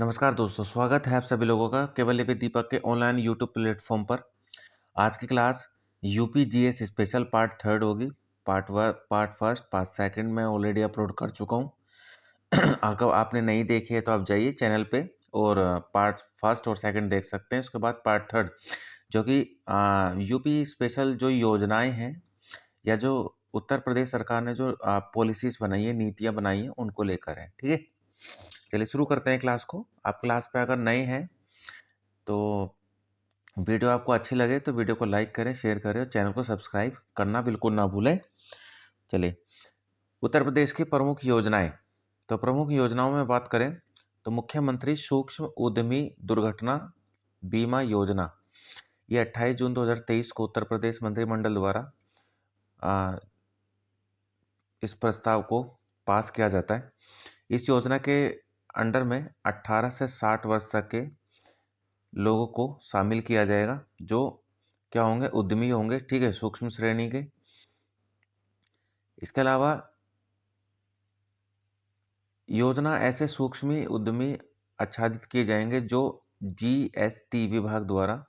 नमस्कार दोस्तों, स्वागत है आप सभी लोगों का केवल विद दीपक के ऑनलाइन यूट्यूब प्लेटफॉर्म पर। आज की class UP GS special part third होगी। पार्ट फर्स्ट पार्ट सेकंड मैं ऑलरेडी अपलोड कर चुका हूँ। अगर आपने नहीं देखी है तो आप जाइए चैनल पे और पार्ट फर्स्ट और सेकंड देख सकते हैं। उसके बाद पार्ट थर्ड जो कि यूपी स्पेशल जो योजनाएं हैं या जो उत्तर प्रदेश सरकार ने जो पॉलिसीज बनाई है, नीतियाँ बनाई हैं, उनको लेकर है। ठीक है, चलिए शुरू करते हैं क्लास को। आप क्लास पे अगर नए हैं तो वीडियो आपको अच्छी लगे तो वीडियो को लाइक करें, शेयर करें और चैनल को सब्सक्राइब करना बिल्कुल ना भूलें। चलिए, उत्तर प्रदेश की प्रमुख योजनाएं। तो प्रमुख योजनाओं में बात करें तो मुख्यमंत्री सूक्ष्म उद्यमी दुर्घटना बीमा योजना, ये 28 जून 2023 को उत्तर प्रदेश मंत्रिमंडल द्वारा आ, इस प्रस्ताव को पास किया जाता है। इस योजना के अंडर में 18 से 60 वर्ष तक के लोगों को शामिल किया जाएगा, जो क्या होंगे, उद्यमी होंगे। ठीक है, सूक्ष्म श्रेणी के। इसके अलावा योजना ऐसे सूक्ष्म उद्यमी आच्छादित किए जाएंगे जो जीएसटी विभाग द्वारा,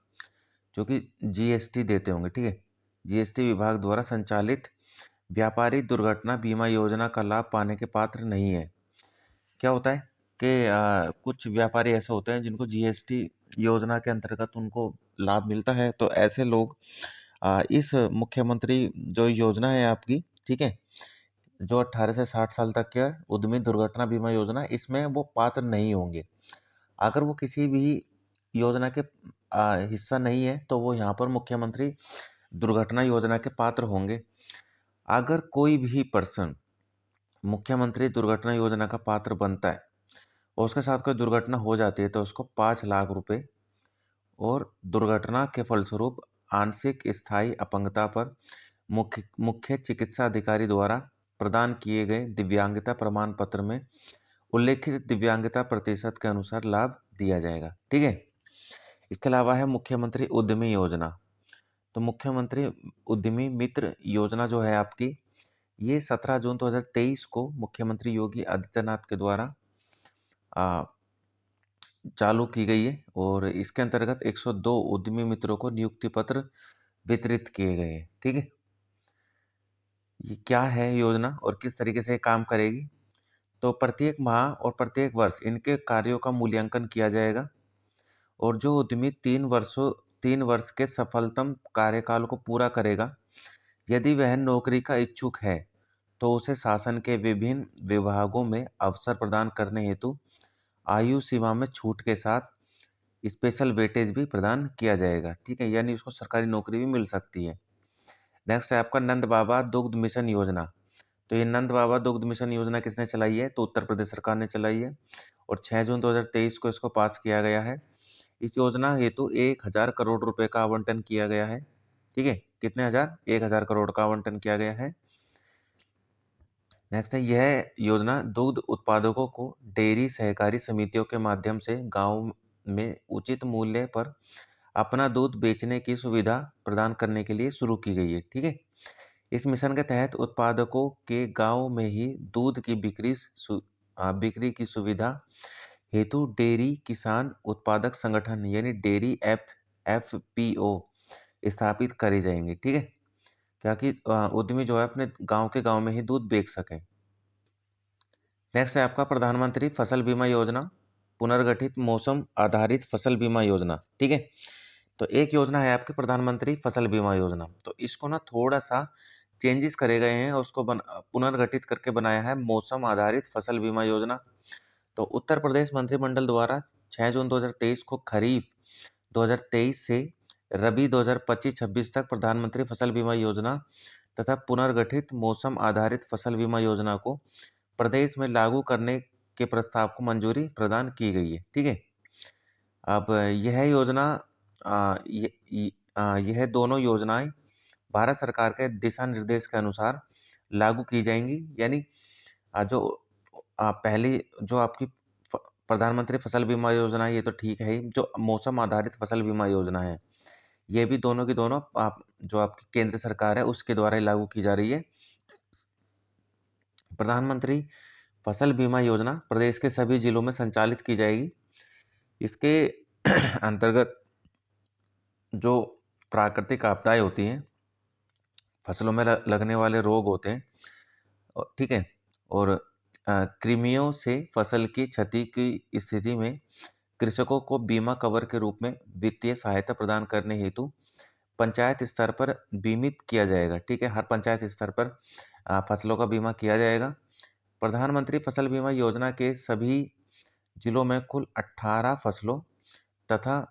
जो कि जीएसटी देते होंगे। ठीक है, जीएसटी विभाग द्वारा संचालित व्यापारी दुर्घटना बीमा योजना का लाभ पाने के पात्र नहीं है। क्या होता है कि कुछ व्यापारी ऐसे होते हैं जिनको जीएसटी योजना के अंतर्गत उनको लाभ मिलता है, तो ऐसे लोग इस मुख्यमंत्री जो योजना है आपकी, ठीक है, जो 18 से 60 साल तक के उद्यमी दुर्घटना बीमा योजना, इसमें वो पात्र नहीं होंगे। अगर वो किसी भी योजना के हिस्सा नहीं है तो वो यहाँ पर मुख्यमंत्री दुर्घटना योजना के पात्र होंगे। अगर कोई भी पर्सन मुख्यमंत्री दुर्घटना योजना का पात्र बनता है और उसके साथ कोई दुर्घटना हो जाती है तो उसको 5 लाख रुपए और दुर्घटना के फलस्वरूप आंशिक स्थायी अपंगता पर मुख्य चिकित्सा अधिकारी द्वारा प्रदान किए गए दिव्यांगता प्रमाण पत्र में उल्लेखित दिव्यांगता प्रतिशत के अनुसार लाभ दिया जाएगा। ठीक है, इसके अलावा है मुख्यमंत्री उद्यमी योजना। तो मुख्यमंत्री उद्यमी मित्र योजना जो है आपकी, ये 17 जून 2023 को मुख्यमंत्री योगी आदित्यनाथ के द्वारा चालू की गई है और इसके अंतर्गत 102 उद्यमी मित्रों को नियुक्ति पत्र वितरित किए गए हैं। ठीक है, ये क्या है योजना और किस तरीके से ये काम करेगी? तो प्रत्येक माह और प्रत्येक वर्ष इनके कार्यों का मूल्यांकन किया जाएगा और जो उद्यमी 3 वर्ष के सफलतम कार्यकाल को पूरा करेगा, यदि वह नौकरी का इच्छुक है तो उसे शासन के विभिन्न विभागों में अवसर प्रदान करने हेतु आयु सीमा में छूट के साथ स्पेशल वेटेज भी प्रदान किया जाएगा। ठीक है, यानी उसको सरकारी नौकरी भी मिल सकती है। नेक्स्ट है आपका नंद बाबा दुग्ध मिशन योजना। तो ये नंद बाबा दुग्ध मिशन योजना किसने चलाई है? तो उत्तर प्रदेश सरकार ने चलाई है और 6 जून 2023 को इसको पास किया गया है। इस योजना हेतु 1000 करोड़ रुपए का आवंटन किया गया है। ठीक है, कितने हजार? 1000 करोड़ का आवंटन किया गया है। नेक्स्ट है, यह योजना दुग्ध उत्पादकों को डेयरी सहकारी समितियों के माध्यम से गांव में उचित मूल्य पर अपना दूध बेचने की सुविधा प्रदान करने के लिए शुरू की गई है। ठीक है, इस मिशन के तहत उत्पादकों के गांव में ही दूध की बिक्री की सुविधा हेतु डेयरी किसान उत्पादक संगठन यानी डेयरी एफपीओ स्थापित करे जाएंगे। ठीक है, क्या कि उद्यमी जो है अपने गांव के गांव में ही दूध बेच सकें। नेक्स्ट है आपका प्रधानमंत्री फसल बीमा योजना, पुनर्गठित मौसम आधारित फसल बीमा योजना। ठीक है, तो एक योजना है आपकी प्रधानमंत्री फसल बीमा योजना। तो इसको ना थोड़ा सा चेंजेस करे गए हैं और उसको पुनर्गठित करके बनाया है मौसम आधारित फसल बीमा योजना। तो उत्तर प्रदेश मंत्रिमंडल द्वारा 6 जून 2023 को खरीफ 2023 से रबी 2025-26 तक प्रधानमंत्री फसल बीमा योजना तथा पुनर्गठित मौसम आधारित फसल बीमा योजना को प्रदेश में लागू करने के प्रस्ताव को मंजूरी प्रदान की गई है। ठीक है, अब यह योजना यह दोनों योजनाएं भारत सरकार के दिशा निर्देश के अनुसार लागू की जाएंगी। यानी जो पहली जो आपकी प्रधानमंत्री फसल बीमा योजना है, ये तो ठीक है ही। जो मौसम आधारित फसल बीमा योजना है, ये भी दोनों की दोनों जो आपकी केंद्र सरकार है उसके द्वारा ही लागू की जा रही है। प्रधानमंत्री फसल बीमा योजना प्रदेश के सभी जिलों में संचालित की जाएगी इसके अंतर्गत जो प्राकृतिक आपदाएं होती हैं, फसलों में लगने वाले रोग होते हैं, ठीक है, और कृमियों से फसल की क्षति की स्थिति में कृषकों को बीमा कवर के रूप में वित्तीय सहायता प्रदान करने हेतु पंचायत स्तर पर बीमित किया जाएगा। ठीक है, हर पंचायत स्तर पर फसलों का बीमा किया जाएगा। प्रधानमंत्री फसल बीमा योजना के सभी जिलों में कुल 18 फसलों तथा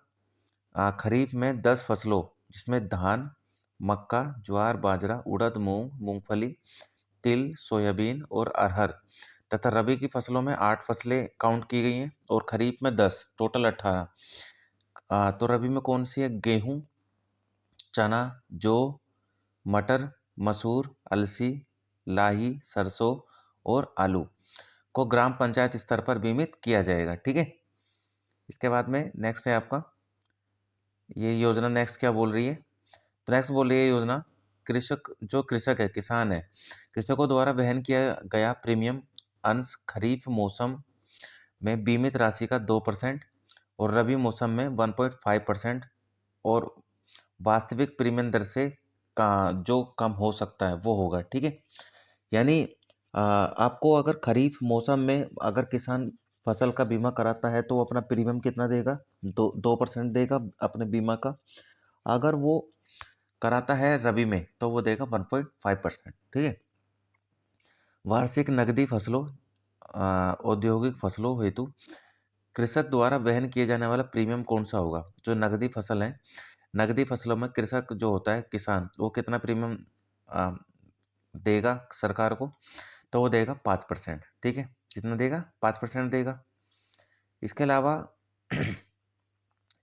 खरीफ में 10 फसलों, जिसमें धान, मक्का, ज्वार, बाजरा, उड़द, मूंग, मूंगफली, तिल, सोयाबीन और अरहर तथा रबी की फसलों में 8 फसलें काउंट की गई हैं और खरीफ में 10, टोटल 18। तो रबी में कौन सी है? गेहूं, चना, जौ, मटर, मसूर, अलसी, लाही, सरसों और आलू को ग्राम पंचायत स्तर पर बीमित किया जाएगा। ठीक है, इसके बाद में नेक्स्ट है आपका ये योजना। नेक्स्ट क्या बोल रही है? तो नेक्स्ट बोल रही है योजना, कृषक है, किसान है, कृषकों द्वारा वहन किया गया प्रीमियम अंश खरीफ मौसम में बीमित राशि का 2% और रबी मौसम में 1.5% और वास्तविक प्रीमियम दर से का जो कम हो सकता है वो होगा। ठीक है, यानी आपको अगर खरीफ मौसम में अगर किसान फसल का बीमा कराता है तो वो अपना प्रीमियम कितना देगा? 2% देगा अपने बीमा का। अगर वो कराता है रबी में तो वो देगा 1.5%। ठीक है, वार्षिक नकदी फसलों औद्योगिक फसलों हेतु कृषक द्वारा वहन किए जाने वाला प्रीमियम कौन सा होगा? जो नकदी फसल है, नकदी फसलों में कृषक जो होता है किसान, वो कितना प्रीमियम देगा सरकार को? तो वो देगा 5%। ठीक है, कितना देगा? 5% देगा। इसके अलावा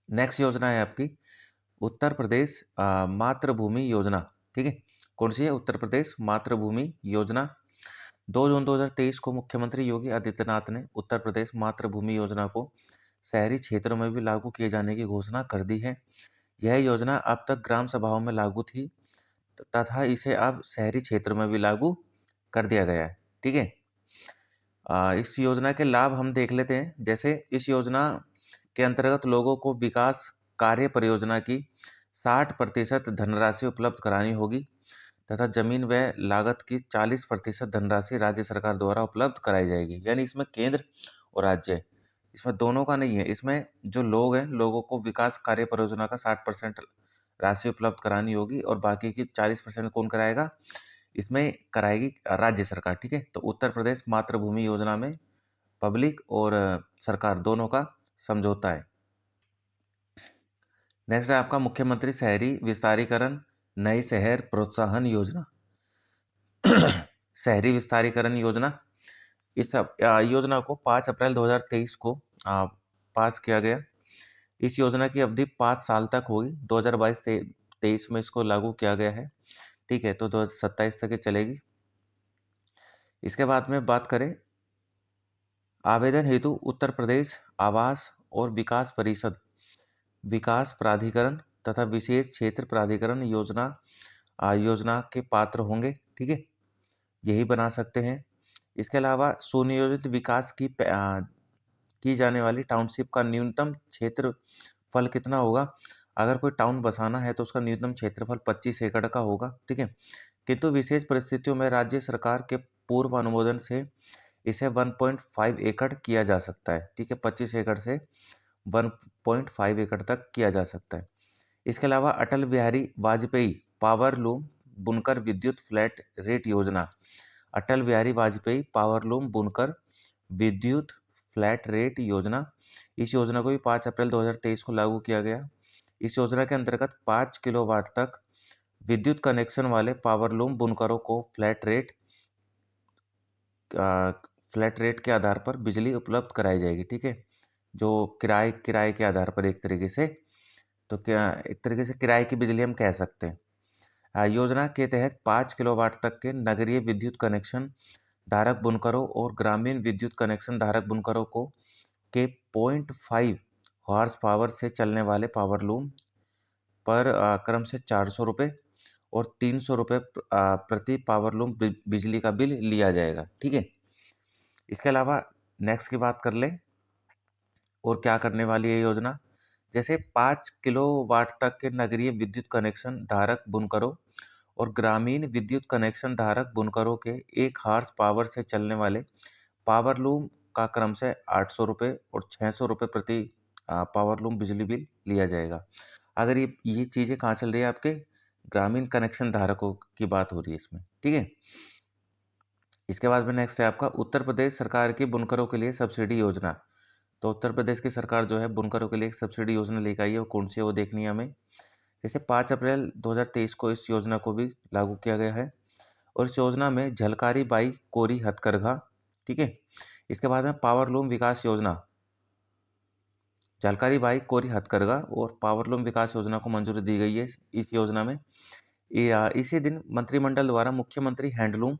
नेक्स्ट योजना है आपकी उत्तर प्रदेश मातृभूमि योजना। ठीक है, कौन सी है? उत्तर प्रदेश मातृभूमि योजना। 2 जून 2023 को मुख्यमंत्री योगी आदित्यनाथ ने उत्तर प्रदेश मातृभूमि योजना को शहरी क्षेत्रों में भी लागू किए जाने की घोषणा कर दी है। यह योजना अब तक ग्राम सभाओं में लागू थी तथा इसे अब शहरी क्षेत्र में भी लागू कर दिया गया है। ठीक है, इस योजना के लाभ हम देख लेते हैं। जैसे इस योजना के अंतर्गत लोगों को विकास कार्य परियोजना की 60% धनराशि उपलब्ध करानी होगी तथा जमीन व लागत की 40% धनराशि राज्य सरकार द्वारा उपलब्ध कराई जाएगी। यानी इसमें केंद्र और राज्य है, इसमें दोनों का नहीं है। इसमें जो लोग हैं, लोगों को विकास कार्य परियोजना का 60% राशि उपलब्ध करानी होगी और बाकी की 40% कौन कराएगा? इसमें कराएगी राज्य सरकार। ठीक है, तो उत्तर प्रदेश मातृभूमि योजना में पब्लिक और सरकार दोनों का समझौता है। नेक्स्ट है आपका मुख्यमंत्री शहरी विस्तारीकरण नई शहर प्रोत्साहन योजना। शहरी विस्तारीकरण योजना, इस योजना को 5 अप्रैल 2023 को पास किया गया। इस योजना की अवधि 5 साल तक होगी। 2022-23 में इसको लागू किया गया है। ठीक है, तो 2027 तक ये चलेगी। इसके बाद में बात करें आवेदन हेतु उत्तर प्रदेश आवास और विकास परिषद, विकास प्राधिकरण तथा विशेष क्षेत्र प्राधिकरण योजना के पात्र होंगे। ठीक है, यही बना सकते हैं। इसके अलावा सुनियोजित विकास की जाने वाली टाउनशिप का न्यूनतम क्षेत्रफल कितना होगा? अगर कोई टाउन बसाना है तो उसका न्यूनतम क्षेत्रफल 25 एकड़ का होगा। ठीक है, किंतु विशेष परिस्थितियों में राज्य सरकार के पूर्व अनुमोदन से इसे 1.5 एकड़ किया जा सकता है। ठीक है, 25 एकड़ से 1.5 एकड़ तक किया जा सकता है। इसके अलावा अटल बिहारी वाजपेयी पावर लूम बुनकर विद्युत फ्लैट रेट योजना, अटल बिहारी वाजपेयी पावर लूम बुनकर विद्युत फ्लैट रेट योजना, इस योजना को भी 5 अप्रैल 2023 को लागू किया गया। इस योजना के अंतर्गत 5 किलोवाट तक विद्युत कनेक्शन वाले पावरलूम बुनकरों को फ्लैट रेट के आधार पर बिजली उपलब्ध कराई जाएगी। ठीक है, जो किराए के आधार पर एक तरीके से, तो क्या एक तरीके से किराए की बिजली हम कह सकते हैं। योजना के तहत 5 किलोवाट तक के नगरीय विद्युत कनेक्शन धारक बुनकरों और ग्रामीण विद्युत कनेक्शन धारक बुनकरों को के 0.5 हॉर्स पावर से चलने वाले पावरलूम पर क्रम से 400 रुपये और 300 रुपये प्रति पावरलूम बिजली का बिल लिया जाएगा। ठीक है, इसके अलावा नेक्स्ट की बात कर ले और क्या करने वाली है योजना, जैसे 5 किलोवाट तक के नगरीय विद्युत कनेक्शन धारक बुनकरों और ग्रामीण विद्युत कनेक्शन धारक बुनकरों के 1 हॉर्स पावर से चलने वाले पावर लूम का क्रम से 800 रुपये और 600 रुपये प्रति पावर लूम बिजली बिल लिया जाएगा। अगर ये चीज़ें कहाँ चल रही है, आपके ग्रामीण कनेक्शन धारकों की बात हो रही है इसमें, ठीक है। इसके बाद में नेक्स्ट है आपका उत्तर प्रदेश सरकार की बुनकरों के लिए सब्सिडी योजना। तो उत्तर प्रदेश की सरकार जो है बुनकरों के लिए एक सब्सिडी योजना लेकर आई है, वो कौन सी है वो देखनी है हमें। जैसे 5 अप्रैल 2023 को इस योजना को भी लागू किया गया है और इस योजना में झलकारी बाई कोरी हथकरघा, ठीक है। इसके बाद में पावरलूम विकास योजना, झलकारी बाई कोरी हथकरघा और पावरलूम विकास योजना को मंजूरी दी गई है। इस योजना में इसी दिन मंत्रिमंडल द्वारा मुख्यमंत्री हैंडलूम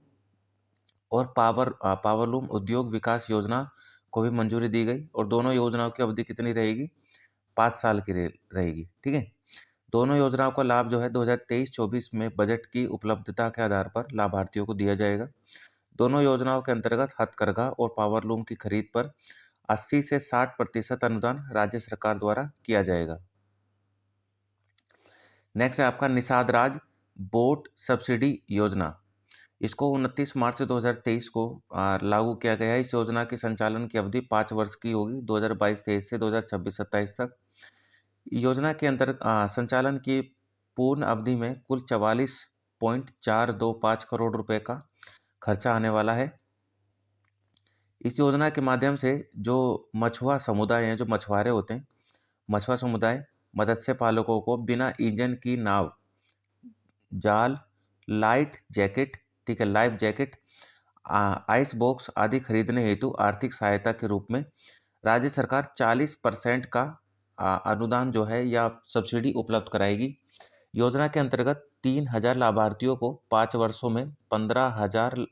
और पावरलूम उद्योग विकास योजना को भी मंजूरी दी गई और दोनों योजनाओं की अवधि कितनी रहेगी, 5 साल की रहेगी, ठीक है। दोनों योजनाओं का लाभ जो है 2023-24 में बजट की उपलब्धता के आधार पर लाभार्थियों को दिया जाएगा। दोनों योजनाओं के अंतर्गत हथकरघा और पावरलूम की खरीद पर 80 से 60% अनुदान राज्य सरकार द्वारा किया जाएगा। नेक्स्ट है आपका निषाद राज बोट सब्सिडी योजना। इसको 29 मार्च 2023 को लागू किया गया है। इस योजना के संचालन की अवधि 5 वर्ष की होगी, 2022-23 से 2026-27 तक। योजना के अंतर्गत संचालन की पूर्ण अवधि में कुल 44.425 करोड़ रुपए का खर्चा आने वाला है। इस योजना के माध्यम से जो मछुआ समुदाय हैं, जो मछुआरे होते हैं, मछुआ समुदाय मत्स्य पालकों को बिना इंजन की नाव, जाल, लाइट जैकेट, ठीक है, लाइफ जैकेट, आइस बॉक्स आदि खरीदने हेतु आर्थिक सहायता के रूप में राज्य सरकार 40% का अनुदान जो है या सब्सिडी उपलब्ध कराएगी। योजना के अंतर्गत 3000 लाभार्थियों को 5 वर्षों में 15,000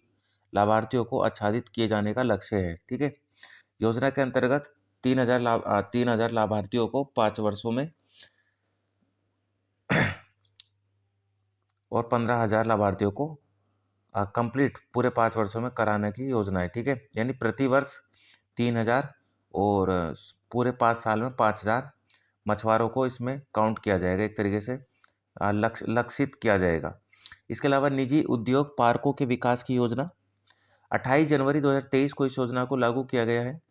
लाभार्थियों को आच्छादित किए जाने का लक्ष्य है, ठीक है। योजना के अंतर्गत 3000 लाभार्थियों को 5 वर्षों में और 15,000 लाभार्थियों को कंप्लीट पूरे 5 वर्षों में कराने की योजना है, ठीक है। यानी प्रति वर्ष 3000 और पूरे 5 साल में 5000 मछुआरों को इसमें काउंट किया जाएगा, एक तरीके से लक्षित किया जाएगा। इसके अलावा निजी उद्योग पार्कों के विकास की योजना, 28 जनवरी 2023 को इस योजना को लागू किया गया है।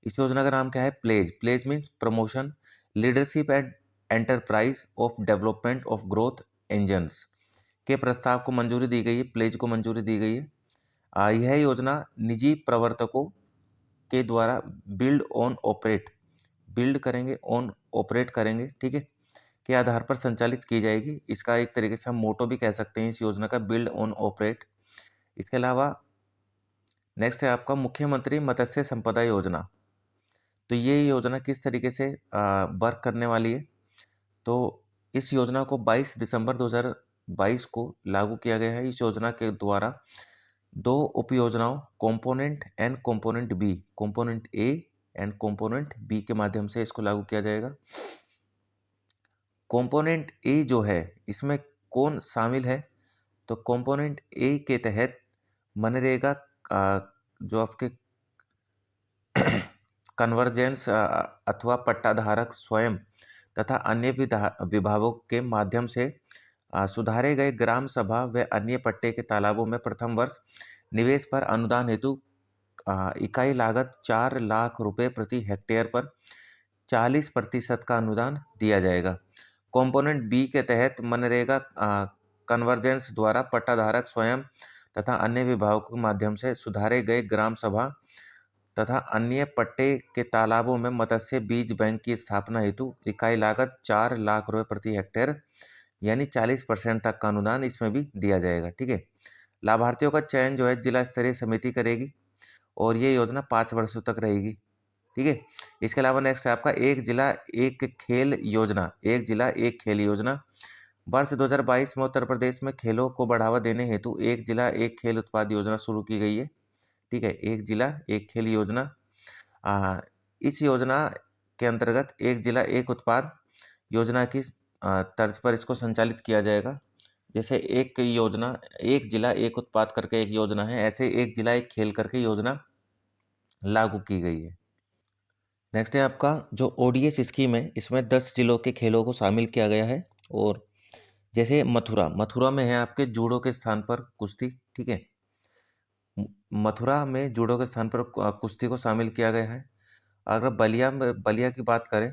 इस योजना का नाम क्या है, pledge means promotion leadership and enterprise of development of growth engines के प्रस्ताव को मंजूरी दी गई है, प्लेज को मंजूरी दी गई है। यह योजना निजी प्रवर्तकों के द्वारा बिल्ड करेंगे, ऑन ऑपरेट करेंगे, ठीक है, के आधार पर संचालित की जाएगी। इसका एक तरीके से हम मोटो भी कह सकते हैं इस योजना का, बिल्ड ऑन ऑपरेट। इसके अलावा नेक्स्ट है आपका मुख्यमंत्री मत्स्य संपदा योजना। तो ये योजना किस तरीके से वर्क करने वाली है, तो इस योजना को 22 दिसंबर 2022 को लागू किया गया है। इस योजना के द्वारा 2 उपयोजनाओं component and component B, component A and component B के माध्यम से इसको लागू किया जाएगा। कंपोनेंट ए जो है इसमें कौन शामिल है, तो कंपोनेंट ए के तहत मनरेगा जो आपके कन्वर्जेंस अथवा पट्टाधारक स्वयं तथा अन्य विभागों के माध्यम से सुधारे गए ग्राम सभा व अन्य पट्टे के तालाबों में प्रथम वर्ष निवेश पर अनुदान हेतु इकाई लागत 4 लाख रुपए प्रति हेक्टेयर पर 40% का अनुदान दिया जाएगा। कंपोनेंट बी के तहत मनरेगा कन्वर्जेंस द्वारा पट्टाधारक स्वयं तथा अन्य विभागों के माध्यम से सुधारे गए ग्राम सभा तथा अन्य पट्टे के तालाबों में मत्स्य बीज बैंक की स्थापना हेतु इकाई लागत 4 लाख रुपए प्रति हेक्टेयर यानी 40% तक का अनुदान इसमें भी दिया जाएगा, ठीक है। लाभार्थियों का चयन जो है जिला स्तरीय समिति करेगी और ये योजना 5 वर्षों तक रहेगी, ठीक है। इसके अलावा नेक्स्ट है आपका एक जिला एक खेल योजना। एक जिला एक खेल योजना वर्ष 2022 में उत्तर प्रदेश में खेलों को बढ़ावा देने हेतु एक जिला एक खेल उत्पाद योजना शुरू की गई है, ठीक है। एक जिला एक खेल योजना, इस योजना के अंतर्गत एक जिला एक उत्पाद योजना की तर्ज पर इसको संचालित किया जाएगा। जैसे एक योजना एक जिला एक उत्पाद करके एक योजना है, ऐसे एक जिला एक खेल करके योजना लागू की गई है। नेक्स्ट है आपका जो ओडीएस स्कीम है, इसमें 10 जिलों के खेलों को शामिल किया गया है। और जैसे मथुरा मथुरा में है आपके जूडो के स्थान पर कुश्ती, ठीक है। मथुरा में जूडो के स्थान पर कुश्ती को शामिल किया गया है। अगर बलिया की बात करें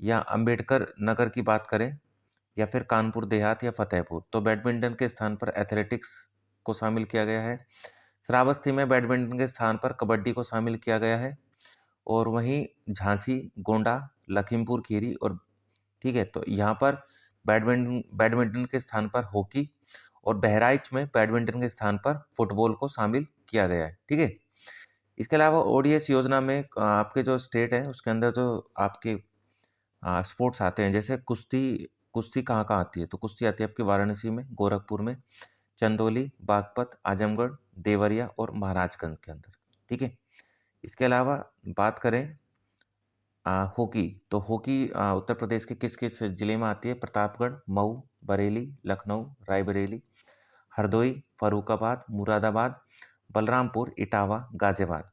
या अंबेडकर नगर की बात करें या फिर कानपुर देहात या फतेहपुर, तो बैडमिंटन के स्थान पर एथलेटिक्स को शामिल किया गया है। श्रावस्ती में बैडमिंटन के स्थान पर कबड्डी को शामिल किया गया है। और वहीं झांसी, गोंडा, लखीमपुर खीरी और, ठीक है, तो यहाँ पर बैडमिंटन के स्थान पर हॉकी और बहराइच में बैडमिंटन के स्थान पर फुटबॉल को शामिल किया गया है, ठीक है। इसके अलावा ओडीएस योजना में आपके जो स्टेट है उसके अंदर जो आपके स्पोर्ट्स आते हैं, जैसे कुश्ती। कुश्ती कहाँ कहाँ आती है? तो कुश्ती आती है आपकी वाराणसी में, गोरखपुर में, चंदौली, बागपत, आजमगढ़, देवरिया और महाराजगंज के अंदर, ठीक है। इसके अलावा बात करें हॉकी, तो हॉकी उत्तर प्रदेश के किस किस जिले में आती है? प्रतापगढ़, मऊ, बरेली, लखनऊ, रायबरेली, हरदोई, फर्रुखाबाद, मुरादाबाद, बलरामपुर, इटावा, गाजियाबाद।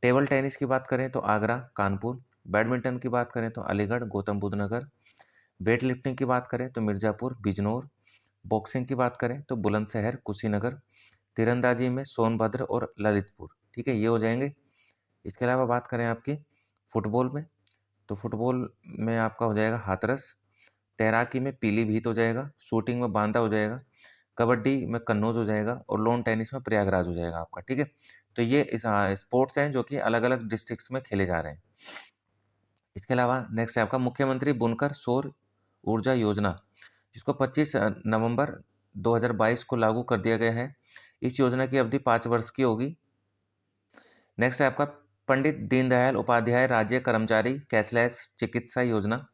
टेबल टेनिस की बात करें तो आगरा, कानपुर। बैडमिंटन की बात करें तो अलीगढ़, गौतम बुद्ध नगर। वेट लिफ्टिंग की बात करें तो मिर्ज़ापुर, बिजनौर। बॉक्सिंग की बात करें तो बुलंदशहर, कुशीनगर। तीरंदाजी में सोनभद्र और ललितपुर, ठीक है, ये हो जाएंगे। इसके अलावा बात करें आपकी फुटबॉल में, तो फुटबॉल में आपका हो जाएगा हाथरस। तैराकी में पीलीभीत हो जाएगा। शूटिंग में बांदा हो जाएगा। कबड्डी में कन्नौज हो जाएगा और लॉन टेनिस में प्रयागराज हो जाएगा आपका, ठीक है। तो ये स्पोर्ट्स हैं जो कि अलग अलग डिस्ट्रिक्ट्स में खेले जा रहे हैं। इसके अलावा नेक्स्ट है आपका मुख्यमंत्री बुनकर सौर ऊर्जा योजना, जिसको 25 नवंबर 2022 को लागू कर दिया गया है। इस योजना की अवधि 5 वर्ष की होगी। नेक्स्ट है आपका पंडित दीनदयाल उपाध्याय राज्य कर्मचारी कैशलेस चिकित्सा योजना।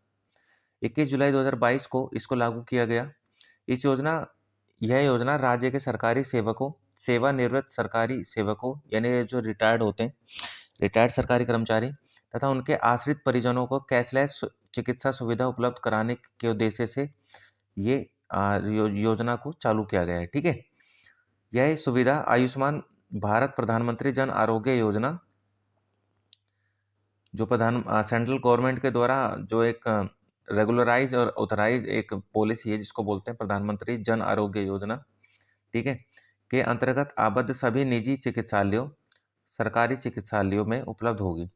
21 जुलाई 2022 को इसको लागू किया गया। यह योजना राज्य के सरकारी सेवकों, सेवानिवृत्त सरकारी सेवकों यानी जो रिटायर्ड होते हैं, रिटायर्ड सरकारी कर्मचारी तथा उनके आश्रित परिजनों को कैशलेस चिकित्सा सुविधा उपलब्ध कराने के उद्देश्य से ये योजना को चालू किया गया है, ठीक है। यह सुविधा आयुष्मान भारत प्रधानमंत्री जन आरोग्य योजना, जो सेंट्रल गवर्नमेंट के द्वारा जो एक रेगुलराइज और ऑथराइज एक पॉलिसी है जिसको बोलते हैं प्रधानमंत्री जन आरोग्य योजना, ठीक है, के अंतर्गत आबद्ध सभी निजी चिकित्सालयों, सरकारी चिकित्सालयों में उपलब्ध होगी।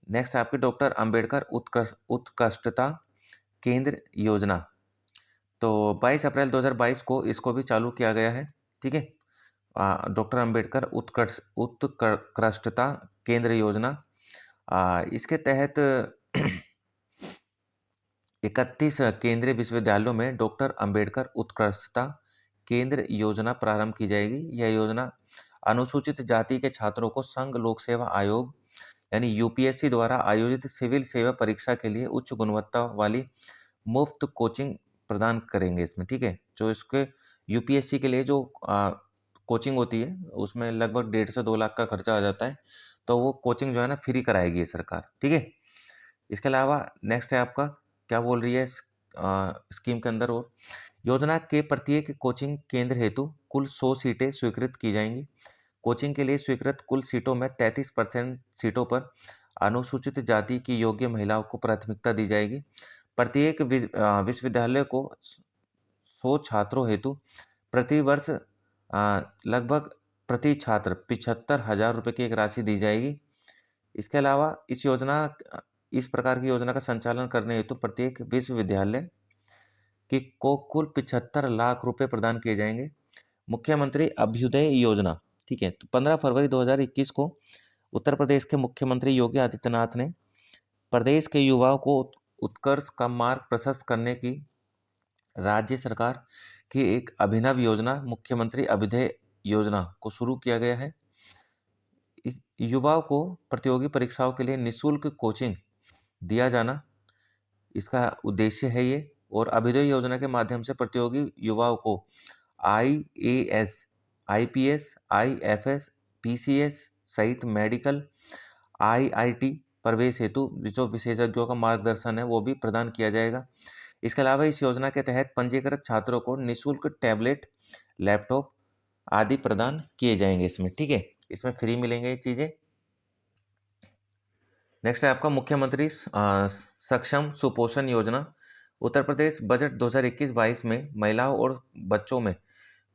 नेक्स्ट आपकी डॉक्टर अंबेडकर उत्कृष्टता केंद्र योजना, तो 22 अप्रैल 2022 को इसको भी चालू किया गया है, ठीक है। डॉक्टर अंबेडकर उत्कृष्टता केंद्र योजना, इसके तहत 31 केंद्रीय विश्वविद्यालयों में डॉक्टर अंबेडकर उत्कृष्टता केंद्र योजना प्रारंभ की जाएगी। यह योजना अनुसूचित जाति के छात्रों को संघ लोक सेवा आयोग यानी यूपीएससी द्वारा आयोजित सिविल सेवा परीक्षा के लिए उच्च गुणवत्ता वाली मुफ्त कोचिंग प्रदान करेंगे इसमें, ठीक है। जो इसके यूपीएससी के लिए जो कोचिंग होती है उसमें लगभग 1.5 से 2 लाख का खर्चा आ जाता है, तो वो कोचिंग जो है ना फ्री कराएगी ये सरकार, ठीक है। इसके अलावा नेक्स्ट है आपका क्या बोल रही है स्कीम के अंदर, और योजना के प्रत्येक कोचिंग केंद्र हेतु कुल 100 सीटें स्वीकृत की जाएंगी। कोचिंग के लिए स्वीकृत कुल सीटों में 33% सीटों पर अनुसूचित जाति की योग्य महिलाओं को प्राथमिकता दी जाएगी। प्रत्येक विश्वविद्यालय को 100 छात्रों हेतु प्रति वर्ष लगभग प्रति छात्र 75,000 रुपये की एक राशि दी जाएगी। इसके अलावा इस प्रकार की योजना का संचालन करने हेतु प्रत्येक विश्वविद्यालय को कुल 75 लाख रुपए प्रदान किए जाएंगे। मुख्यमंत्री अभ्युदय योजना, ठीक है, तो 15 फरवरी 2021 को उत्तर प्रदेश के मुख्यमंत्री योगी आदित्यनाथ ने प्रदेश के युवाओं को उत्कर्ष का मार्ग प्रशस्त करने की राज्य सरकार की एक अभिनव योजना मुख्यमंत्री अभ्युदय योजना को शुरू किया गया है। युवाओं को प्रतियोगी परीक्षाओं के लिए निःशुल्क कोचिंग दिया जाना इसका उद्देश्य है ये। और अभ्युदय योजना के माध्यम से प्रतियोगी युवाओं को आईएएस, आईपीएस, आईएफएस, पीसीएस सहित मेडिकल, आईआईटी प्रवेश हेतु जो विशेषज्ञों का मार्गदर्शन है वो भी प्रदान किया जाएगा। इसके अलावा इस योजना के तहत पंजीकृत छात्रों को निःशुल्क टैबलेट, लैपटॉप आदि प्रदान किए जाएंगे इसमें, ठीक है, इसमें फ्री मिलेंगे ये चीज़ें। नेक्स्ट है आपका मुख्यमंत्री सक्षम सुपोषण योजना। उत्तर प्रदेश बजट 2021-22 में महिलाओं और बच्चों में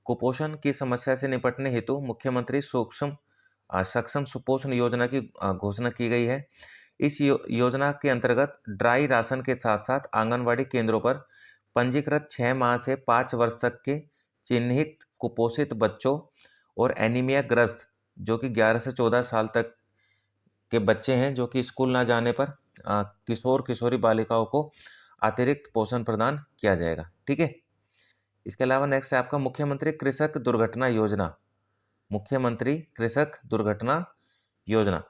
कुपोषण की समस्या से निपटने हेतु मुख्यमंत्री सक्षम सुपोषण योजना की घोषणा की गई है। इस योजना के अंतर्गत ड्राई राशन के साथ साथ आंगनवाड़ी केंद्रों पर पंजीकृत 6 माह से 5 वर्ष तक के चिन्हित कुपोषित बच्चों और एनीमिया ग्रस्त जो कि 11 से 14 साल तक के बच्चे हैं जो कि स्कूल ना जाने पर किशोर किशोरी बालिकाओं को अतिरिक्त पोषण प्रदान किया जाएगा। ठीक है। इसके अलावा नेक्स्ट है आपका मुख्यमंत्री कृषक दुर्घटना योजना। मुख्यमंत्री कृषक दुर्घटना योजना।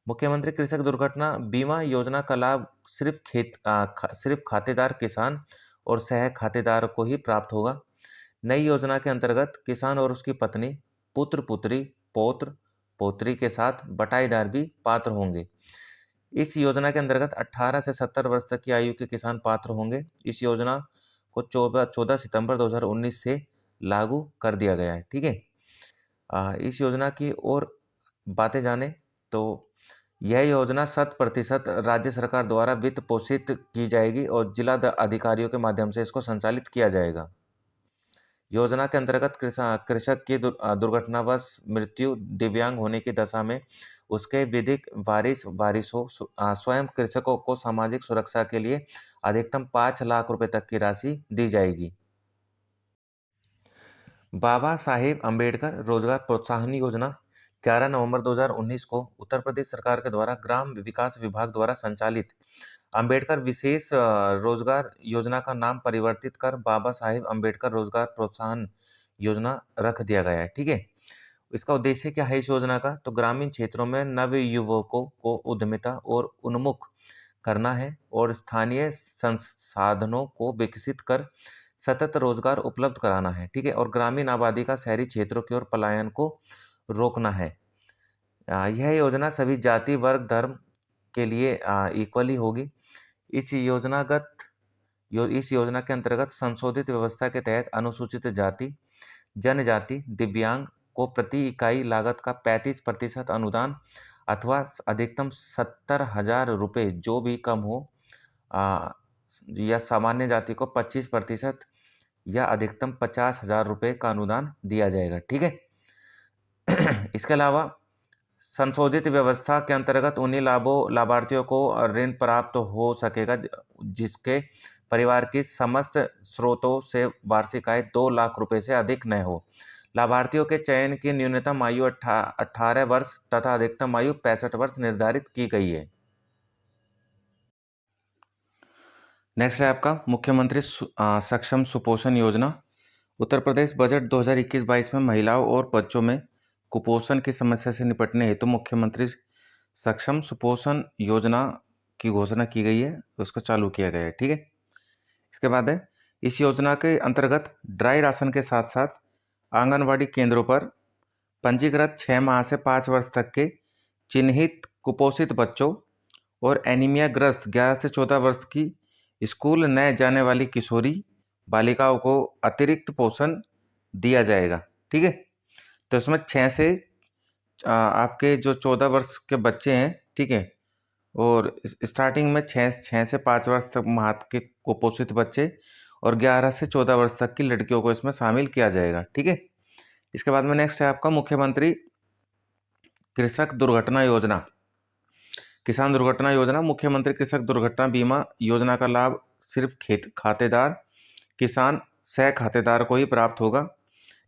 मुख्यमंत्री कृषक दुर्घटना बीमा योजना का लाभ सिर्फ खातेदार किसान और सह खातेदार को ही प्राप्त होगा। नई योजना के अंतर्गत किसान और उसकी पत्नी, पुत्र पुत्री, पौत्र पौत्री के साथ बटाईदार भी पात्र होंगे। इस योजना के अंतर्गत 18 से 70 वर्ष तक की आयु के किसान पात्र होंगे। इस योजना को 14 सितंबर 2019 से लागू कर दिया गया है। ठीक है। इस योजना की और बातें जाने तो यह योजना 100% राज्य सरकार द्वारा वित्त पोषित की जाएगी और जिला अधिकारियों के माध्यम से इसको संचालित किया जाएगा। योजना के अंतर्गत कृषक की दुर्घटनावश मृत्यु, दिव्यांग होने की दशा में उसके विधिक वारिसों स्वयं कृषकों को सामाजिक सुरक्षा के लिए अधिकतम 5 लाख रुपए तक की राशि दी जाएगी। बाबा साहेब अंबेडकर रोजगार प्रोत्साहन योजना 11 नवंबर 2019 को उत्तर प्रदेश सरकार के द्वारा ग्राम विकास विभाग द्वारा संचालित अंबेडकर विशेष रोजगार योजना का नाम परिवर्तित कर बाबा साहेब अंबेडकर रोजगार प्रोत्साहन योजना रख दिया गया है। ठीक है। इसका उद्देश्य क्या है इस योजना का? तो ग्रामीण क्षेत्रों में नव युवकों को उद्यमिता और उन्मुख करना है और स्थानीय संसाधनों को विकसित कर सतत रोजगार उपलब्ध कराना है। ठीक है। और ग्रामीण आबादी का शहरी क्षेत्रों की ओर पलायन को रोकना है। यह योजना सभी जाति, वर्ग, धर्म के लिए इक्वली होगी। इस योजना के अंतर्गत संशोधित व्यवस्था के तहत अनुसूचित जाति, जनजाति, दिव्यांग को प्रति इकाई लागत का 35% अनुदान अथवा अधिकतम 70,000 रुपये जो भी कम हो, या सामान्य जाति को 25% या अधिकतम 50,000 रुपये का अनुदान दिया जाएगा। ठीक है। इसके अलावा संशोधित व्यवस्था के अंतर्गत उन्हीं लाभार्थियों को ऋण प्राप्त हो सकेगा जिसके परिवार की समस्त स्रोतों से वार्षिक आय 2 लाख रुपए से अधिक न हो। लाभार्थियों के चयन की न्यूनतम आयु 18 वर्ष तथा अधिकतम आयु 65 वर्ष निर्धारित की गई है। नेक्स्ट है आपका मुख्यमंत्री सक्षम सुपोषण योजना। उत्तर प्रदेश बजट 2021-22 में महिलाओं और बच्चों में कुपोषण की समस्या से निपटने हेतु मुख्यमंत्री सक्षम सुपोषण योजना की घोषणा की गई है, उसको चालू किया गया है। ठीक है। इसके बाद है इस योजना के अंतर्गत ड्राई राशन के साथ साथ आंगनवाड़ी केंद्रों पर पंजीकृत 6 माह से 5 वर्ष तक के चिन्हित कुपोषित बच्चों और एनीमिया ग्रस्त 11 से 14 वर्ष की स्कूल न जाने वाली किशोरी बालिकाओं को अतिरिक्त पोषण दिया जाएगा। ठीक है। तो इसमें 6 से आपके जो 14 वर्ष के बच्चे हैं, ठीक है, और स्टार्टिंग में 6 से 5 वर्ष तक माह के कुपोषित बच्चे और 11 से 14 वर्ष तक की लड़कियों को इसमें शामिल किया जाएगा। ठीक है। इसके बाद में नेक्स्ट है आपका मुख्यमंत्री कृषक दुर्घटना योजना। किसान दुर्घटना योजना मुख्यमंत्री कृषक दुर्घटना बीमा योजना का लाभ सिर्फ खातेदार किसान सह खातेदार को ही प्राप्त होगा।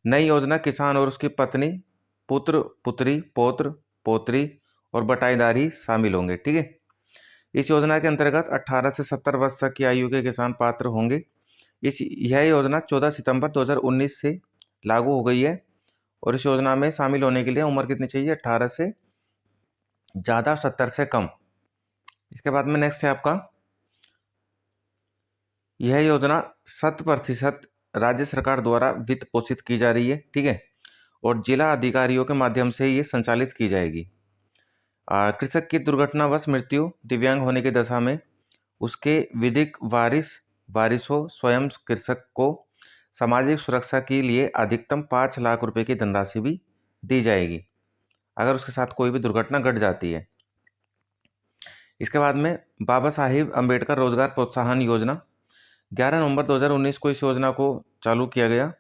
नई योजना किसान और उसकी पत्नी, पुत्र पुत्री, पौत्र पौत्री और बटाईदार ही शामिल होंगे। ठीक है। इस योजना के अंतर्गत 18 से 70 वर्ष तक की आयु के किसान पात्र होंगे। यह योजना 14 सितंबर 2019 से लागू हो गई है और इस योजना में शामिल होने के लिए उम्र कितनी चाहिए? 18 से ज़्यादा, 70 से कम। इसके बाद में नेक्स्ट है आपका यह योजना 100% राज्य सरकार द्वारा वित्त पोषित की जा रही है। ठीक है। और जिला अधिकारियों के माध्यम से ये संचालित की जाएगी। कृषक की दुर्घटनावश मृत्यु, दिव्यांग होने की दशा में उसके विधिक वारिसों स्वयं कृषक को सामाजिक सुरक्षा के लिए अधिकतम 5 लाख रुपए की धनराशि भी दी जाएगी अगर उसके साथ कोई भी दुर्घटना घट जाती है। इसके बाद में बाबा साहिब अम्बेडकर रोजगार प्रोत्साहन योजना, 11 नवंबर 2019 को इस योजना को चालू किया गया।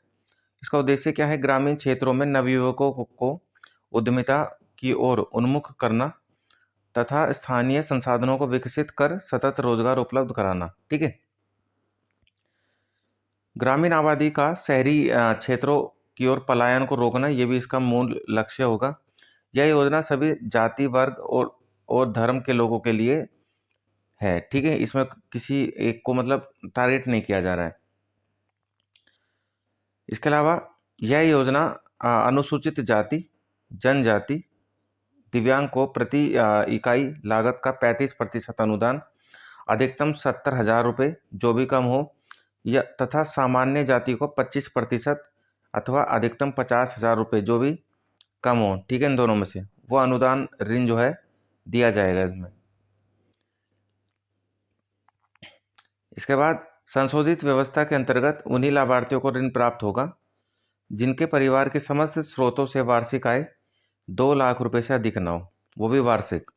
इसका उद्देश्य क्या है? ग्रामीण क्षेत्रों में नवयुवकों को उद्यमिता की ओर उन्मुख करना तथा स्थानीय संसाधनों को विकसित कर सतत रोजगार उपलब्ध कराना। ठीक है। ग्रामीण आबादी का शहरी क्षेत्रों की ओर पलायन को रोकना, ये भी इसका मूल लक्ष्य होगा। यह योजना सभी जाति, वर्ग और धर्म के लोगों के लिए है। ठीक है, इसमें किसी एक को मतलब टारगेट नहीं किया जा रहा है। इसके अलावा यह योजना अनुसूचित जाति, जनजाति, दिव्यांग को प्रति इकाई लागत का 35% अनुदान, अधिकतम 70,000 रुपये जो भी कम हो, या तथा सामान्य जाति को 25% अथवा अधिकतम 50,000 रुपये जो भी कम हो। ठीक है, इन दोनों में से वो अनुदान ऋण जो है दिया जाएगा इसमें। इसके बाद संशोधित व्यवस्था के अंतर्गत उन्हीं लाभार्थियों को ऋण प्राप्त होगा जिनके परिवार के समस्त स्रोतों से वार्षिक आय 2 लाख रुपए से अधिक न हो, वो भी वार्षिक।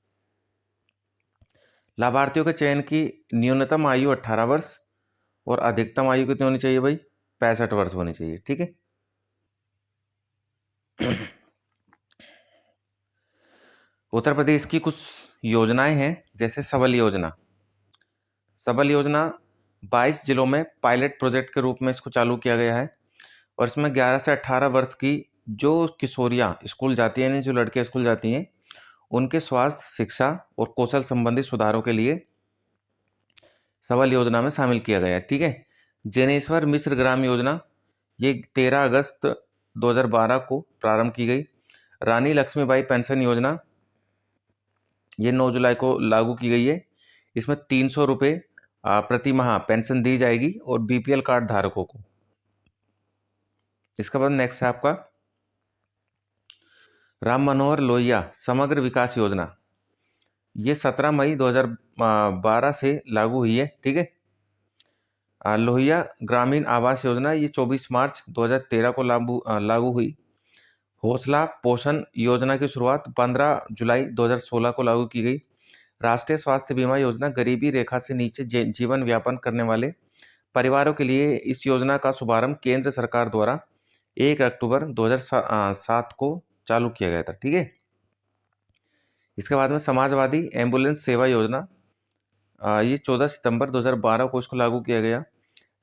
लाभार्थियों के चयन की न्यूनतम आयु 18 वर्ष और अधिकतम आयु कितनी होनी चाहिए भाई? 65 वर्ष होनी चाहिए। ठीक है। उत्तर प्रदेश की कुछ योजनाएं हैं, जैसे सबल योजना। सबल योजना 22 जिलों में पायलट प्रोजेक्ट के रूप में इसको चालू किया गया है और इसमें 11 से 18 वर्ष की जो किशोरियां स्कूल जाती हैं, जो लड़के स्कूल जाती हैं, उनके स्वास्थ्य, शिक्षा और कौशल संबंधी सुधारों के लिए सबल योजना में शामिल किया गया है। ठीक है। जनेश्वर मिश्र ग्राम योजना, ये 13 अगस्त 2012 को प्रारंभ की गई। रानी लक्ष्मीबाई पेंशन योजना, ये 9 जुलाई को लागू की गई है। इसमें 300 रुपये प्रति माह पेंशन दी जाएगी और बीपीएल कार्ड धारकों को। इसके बाद नेक्स्ट है आपका राम मनोहर लोहिया समग्र विकास योजना, ये 17 मई 2012 से लागू हुई है। ठीक है। लोहिया ग्रामीण आवास योजना, ये 24 मार्च 2013 को लागू हुई। हौसला पोषण योजना की शुरुआत 15 जुलाई 2016 को लागू की गई। राष्ट्रीय स्वास्थ्य बीमा योजना, गरीबी रेखा से नीचे जीवन यापन करने वाले परिवारों के लिए इस योजना का शुभारंभ केंद्र सरकार द्वारा 1 अक्टूबर 2007 को चालू किया गया था। ठीक है। इसके बाद में समाजवादी एम्बुलेंस सेवा योजना, ये 14 सितंबर 2012 को इसको लागू किया गया।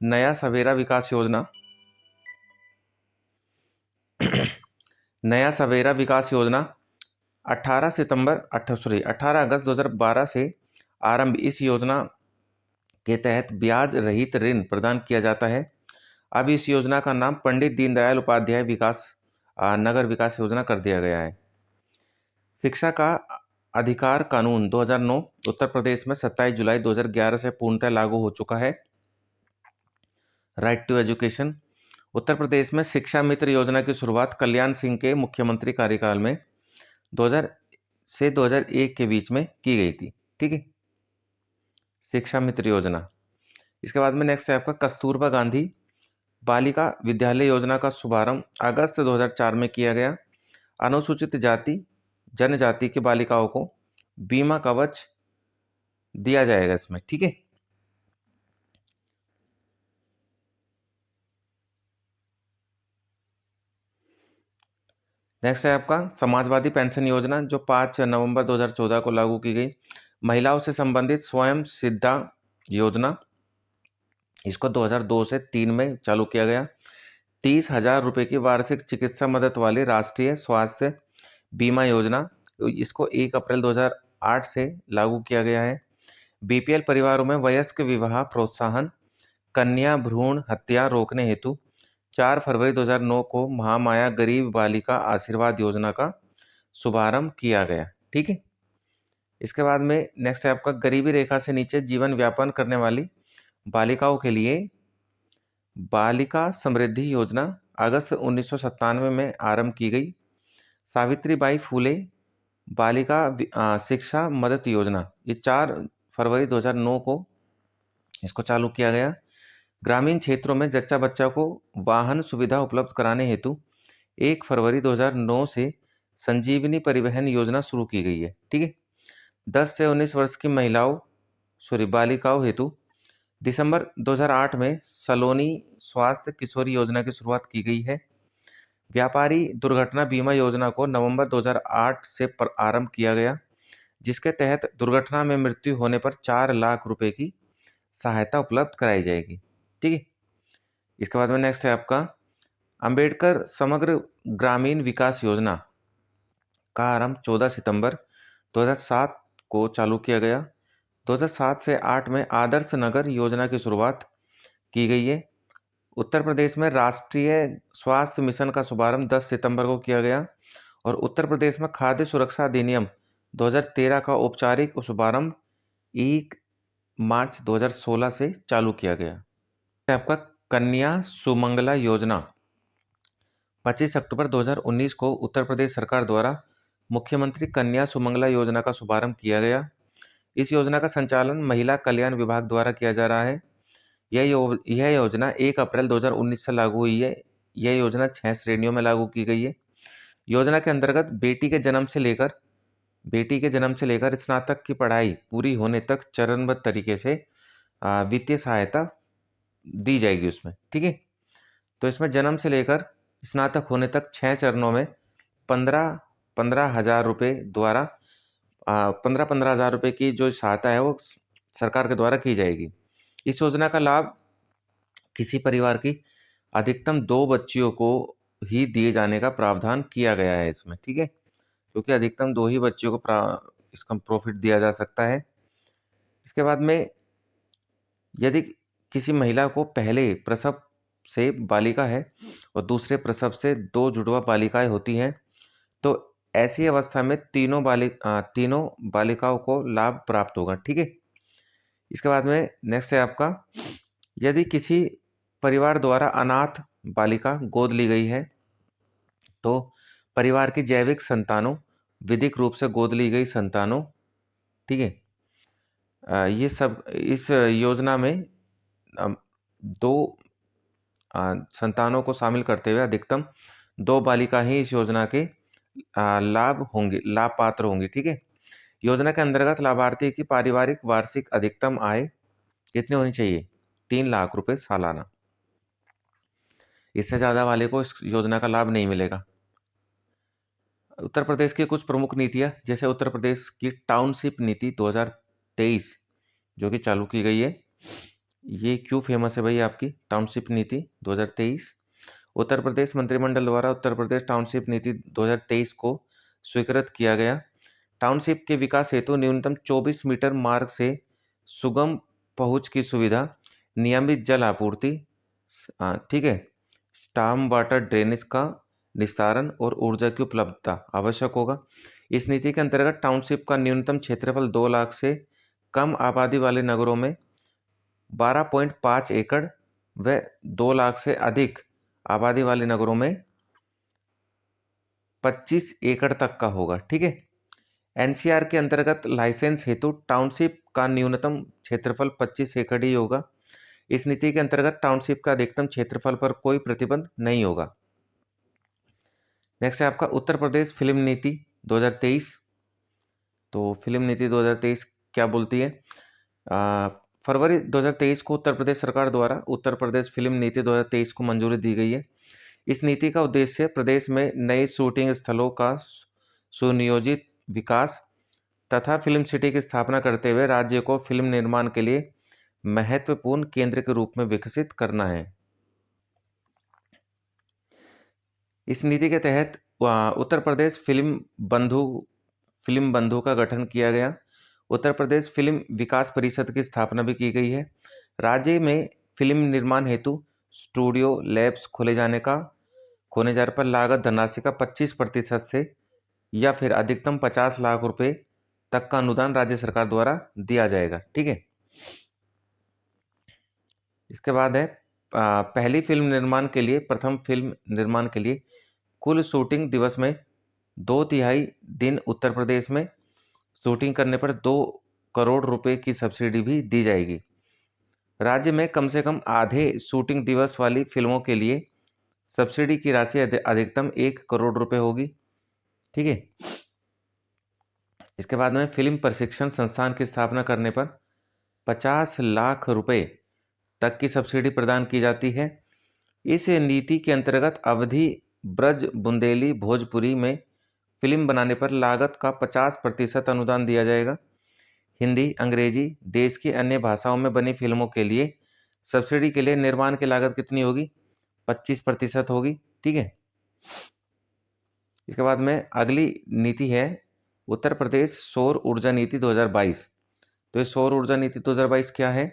नया सवेरा विकास योजना नया सवेरा विकास योजना 18 अगस्त 2012 से आरंभ। इस योजना के तहत ब्याज रहित ऋण प्रदान किया जाता है। अब इस योजना का नाम पंडित दीनदयाल उपाध्याय नगर विकास योजना कर दिया गया है। शिक्षा का अधिकार कानून 2009 उत्तर प्रदेश में 27 जुलाई 2011 से पूर्णतः लागू हो चुका है। Right to education, Uttar Pradesh में शिक्षा मित्र योजना की शुरुआत कल्याण सिंह के मुख्यमंत्री कार्यकाल में 2000 से 2001 के बीच में की गई थी। ठीक है, शिक्षा मित्र योजना। इसके बाद में नेक्स्ट है आपका कस्तूरबा गांधी बालिका विद्यालय योजना का शुभारंभ अगस्त 2004 में किया गया। अनुसूचित जाति, जनजाति की बालिकाओं को बीमा कवच दिया जाएगा इसमें। ठीक है। नेक्स्ट है आपका समाजवादी पेंशन योजना, जो 5 नवंबर 2014 को लागू की गई। महिलाओं से संबंधित स्वयं सिद्धा योजना, इसको 2002 से 3 में चालू किया गया। 30,000 रुपये की वार्षिक चिकित्सा मदद वाली राष्ट्रीय स्वास्थ्य बीमा योजना, इसको 1 अप्रैल 2008 से लागू किया गया है। बीपीएल परिवारों में वयस्क विवाह प्रोत्साहन, कन्या भ्रूण हत्या रोकने हेतु 4 फरवरी 2009 को महामाया गरीब बालिका आशीर्वाद योजना का शुभारंभ किया गया। ठीक है। इसके बाद में नेक्स्ट है आपका गरीबी रेखा से नीचे जीवन व्यापन करने वाली बालिकाओं के लिए बालिका समृद्धि योजना अगस्त 1997 में आरंभ की गई। सावित्रीबाई फूले बालिका शिक्षा मदद योजना, ये 4 फरवरी 2009 को इसको चालू किया गया। ग्रामीण क्षेत्रों में जच्चा बच्चा को वाहन सुविधा उपलब्ध कराने हेतु 1 फरवरी 2009 से संजीवनी परिवहन योजना शुरू की गई है। ठीक है। 10 से 19 वर्ष की बालिकाओं हेतु दिसंबर 2008 में सलोनी स्वास्थ्य किशोरी योजना की शुरुआत की गई है। व्यापारी दुर्घटना बीमा योजना को नवंबर 2008 से आरंभ किया गया, जिसके तहत दुर्घटना में मृत्यु होने पर 4 लाख रुपए की सहायता उपलब्ध कराई जाएगी। ठीक है। इसके बाद में नेक्स्ट है आपका अंबेडकर समग्र ग्रामीण विकास योजना का आरंभ 14 सितंबर 2007 को चालू किया गया। 2007 से 8 में आदर्श नगर योजना की शुरुआत की गई है। उत्तर प्रदेश में राष्ट्रीय स्वास्थ्य मिशन का शुभारंभ 10 सितंबर को किया गया और उत्तर प्रदेश में खाद्य सुरक्षा अधिनियम 2013 का औपचारिक शुभारंभ 1 मार्च 2016 से चालू किया गया। आपका कन्या सुमंगला योजना 25 अक्टूबर 2019 को उत्तर प्रदेश सरकार द्वारा मुख्यमंत्री कन्या सुमंगला योजना का शुभारंभ किया गया। इस योजना का संचालन महिला कल्याण विभाग द्वारा किया जा रहा है। यह योजना 1 अप्रैल 2019 से लागू हुई है। यह योजना 6 श्रेणियों में लागू की गई है। योजना के अंतर्गत बेटी के जन्म से लेकर स्नातक की पढ़ाई पूरी होने तक चरणबद्ध तरीके से वित्तीय सहायता दी जाएगी उसमें। ठीक है। तो इसमें जन्म से लेकर स्नातक होने तक 6 चरणों में 15,000 रुपये द्वारा 15,000 रुपये की जो सहायता है वो सरकार के द्वारा की जाएगी। इस योजना का लाभ किसी परिवार की अधिकतम 2 बच्चियों को ही दिए जाने का प्रावधान किया गया है इसमें। ठीक है। क्योंकि अधिकतम 2 ही बच्चियों को इसका प्रॉफिट दिया जा सकता है। इसके बाद में यदि किसी महिला को पहले प्रसव से बालिका है और दूसरे प्रसव से 2 जुड़वा बालिकाएं होती हैं, तो ऐसी अवस्था में तीनों बालिकाओं को लाभ प्राप्त होगा। ठीक है। इसके बाद में नेक्स्ट है आपका यदि किसी परिवार द्वारा अनाथ बालिका गोद ली गई है तो परिवार की जैविक संतानों, विधिक रूप से गोद ली गई संतानों, ठीक है, ये सब इस योजना में 2 संतानों को शामिल करते हुए अधिकतम 2 बालिका ही इस योजना के लाभ पात्र होंगी। ठीक है। योजना के अंतर्गत लाभार्थी की पारिवारिक वार्षिक अधिकतम आय कितनी होनी चाहिए? 3 लाख रुपए सालाना। इससे ज्यादा वाले को इस योजना का लाभ नहीं मिलेगा। उत्तर प्रदेश की कुछ प्रमुख नीतियां, जैसे उत्तर प्रदेश की टाउनशिप नीति 2023 जो कि चालू की गई है। ये क्यों फेमस है भाई आपकी टाउनशिप नीति 2023? उत्तर प्रदेश मंत्रिमंडल द्वारा उत्तर प्रदेश टाउनशिप नीति 2023 को स्वीकृत किया गया। टाउनशिप के विकास हेतु न्यूनतम 24 मीटर मार्ग से सुगम पहुंच की सुविधा, नियमित जल आपूर्ति, ठीक है, स्टॉर्म वाटर ड्रेनेज का निस्तारण और ऊर्जा की उपलब्धता आवश्यक होगा। इस नीति के अंतर्गत टाउनशिप का न्यूनतम क्षेत्रफल 2 लाख से कम आबादी वाले नगरों में 12.5 एकड़ व 2 लाख से अधिक आबादी वाले नगरों में 25 एकड़ तक का होगा। ठीक है। एनसीआर के अंतर्गत लाइसेंस हेतु टाउनशिप का न्यूनतम क्षेत्रफल 25 एकड़ ही होगा। इस नीति के अंतर्गत टाउनशिप का अधिकतम क्षेत्रफल पर कोई प्रतिबंध नहीं होगा। नेक्स्ट है आपका उत्तर प्रदेश फिल्म नीति 2023। तो फिल्म नीति 2023 क्या बोलती है? फरवरी 2023 को उत्तर प्रदेश सरकार द्वारा उत्तर प्रदेश फिल्म नीति 2023 को मंजूरी दी गई है। इस नीति का उद्देश्य प्रदेश में नए शूटिंग स्थलों का सुनियोजित विकास तथा फिल्म सिटी की स्थापना करते हुए राज्य को फिल्म निर्माण के लिए महत्वपूर्ण केंद्र के रूप में विकसित करना है। इस नीति के तहत उत्तर प्रदेश फिल्म बंधु का गठन किया गया। उत्तर प्रदेश फिल्म विकास परिषद की स्थापना भी की गई है। राज्य में फिल्म निर्माण हेतु स्टूडियो लैब्स खोले जाने पर लागत धनराशि का 25% से या फिर अधिकतम 50 लाख रुपए तक का अनुदान राज्य सरकार द्वारा दिया जाएगा। ठीक है। इसके बाद है प्रथम फिल्म निर्माण के लिए कुल शूटिंग दिवस में 2/3 दिन उत्तर प्रदेश में शूटिंग करने पर 2 करोड़ रुपए की सब्सिडी भी दी जाएगी। राज्य में कम से कम आधे शूटिंग दिवस वाली फिल्मों के लिए सब्सिडी की राशि अधिकतम 1 करोड़ रुपए होगी। ठीक है। इसके बाद में फिल्म प्रशिक्षण संस्थान की स्थापना करने पर 50 लाख रुपए तक की सब्सिडी प्रदान की जाती है। इस नीति के अंतर्गत अवधि, ब्रज, बुंदेली, भोजपुरी में फिल्म बनाने पर लागत का 50% अनुदान दिया जाएगा। हिंदी, अंग्रेजी, देश की अन्य भाषाओं में बनी फिल्मों के लिए सब्सिडी के लिए निर्माण की लागत कितनी होगी? 25% होगी। ठीक है। इसके बाद में अगली नीति है उत्तर प्रदेश सौर ऊर्जा नीति 2022। तो ये सौर ऊर्जा नीति 2022 क्या है?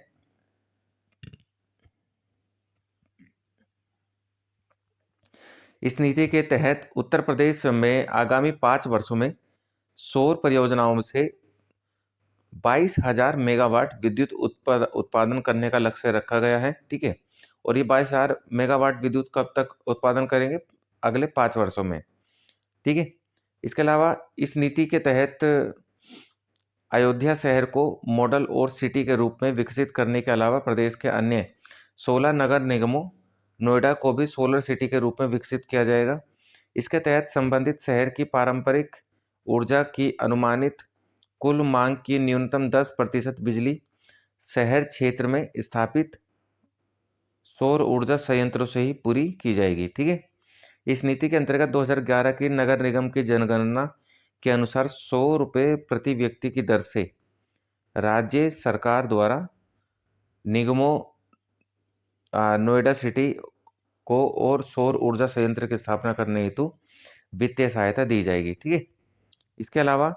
इस नीति के तहत उत्तर प्रदेश में आगामी 5 वर्षों में सौर परियोजनाओं से 22,000 मेगावाट विद्युत उत्पादन करने का लक्ष्य रखा गया है। ठीक है। और ये 22,000 मेगावाट विद्युत कब तक उत्पादन करेंगे? अगले 5 वर्षों में। ठीक है। इसके अलावा इस नीति के तहत अयोध्या शहर को मॉडल और सिटी के रूप में विकसित करने के अलावा प्रदेश के अन्य 16 नगर निगमों, नोएडा को भी सोलर सिटी के रूप में विकसित किया जाएगा। इसके तहत संबंधित शहर की पारंपरिक ऊर्जा की अनुमानित कुल मांग की न्यूनतम 10% बिजली शहर क्षेत्र में स्थापित सौर ऊर्जा संयंत्रों से ही पूरी की जाएगी। ठीक है। इस नीति के अंतर्गत 2011 की नगर निगम की जनगणना के अनुसार 100 रुपये प्रति व्यक्ति की दर से राज्य सरकार द्वारा निगमों नोएडा सिटी को और सौर ऊर्जा संयंत्र की स्थापना करने हेतु वित्तीय सहायता दी जाएगी। ठीक है। इसके अलावा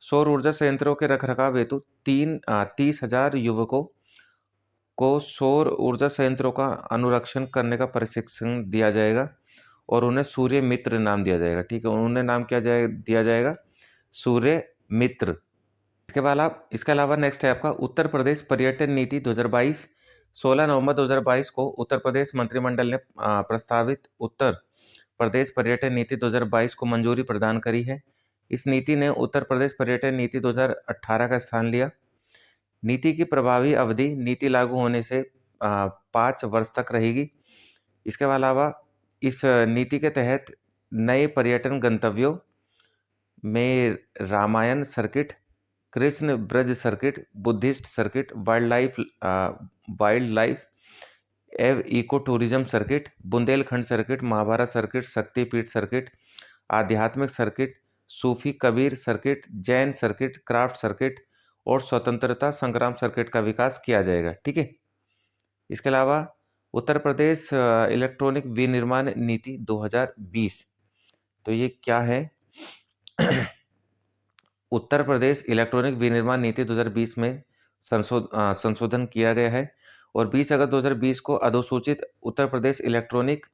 सौर ऊर्जा संयंत्रों के रखरखाव हेतु 30,000 युवकों को सौर ऊर्जा संयंत्रों का अनुरक्षण करने का प्रशिक्षण दिया जाएगा और उन्हें सूर्य मित्र नाम दिया जाएगा। ठीक है। उन्हें नाम क्या दिया जाएगा? सूर्य मित्र। इसके अलावा नेक्स्ट है आपका उत्तर प्रदेश पर्यटन नीति 2022। 16 नवंबर 2022 को उत्तर प्रदेश मंत्रिमंडल ने प्रस्तावित उत्तर प्रदेश पर्यटन नीति 2022 को मंजूरी प्रदान करी है। इस नीति ने उत्तर प्रदेश पर्यटन नीति 2018 का स्थान लिया। नीति की प्रभावी अवधि नीति लागू होने से 5 वर्ष तक रहेगी। इसके अलावा इस नीति के तहत नए पर्यटन गंतव्यों में Ramayan circuit, Krishna Braj circuit, Buddhist circuit, wild life एवं eco tourism circuit, Bundelkhand circuit, Mahabharat circuit, Shaktipeeth circuit, आध्यात्मिक सर्किट, सूफी Kabir circuit, Jain circuit, craft circuit और स्वतंत्रता संग्राम सर्किट का विकास किया जाएगा। ठीक है। इसके अलावा उत्तर प्रदेश इलेक्ट्रॉनिक विनिर्माण नीति 2020। तो ये क्या है? उत्तर प्रदेश इलेक्ट्रॉनिक विनिर्माण नीति 2020 में संशोधन किया गया है और 20 अगस्त 2020 को अधोसूचित उत्तर प्रदेश इलेक्ट्रॉनिक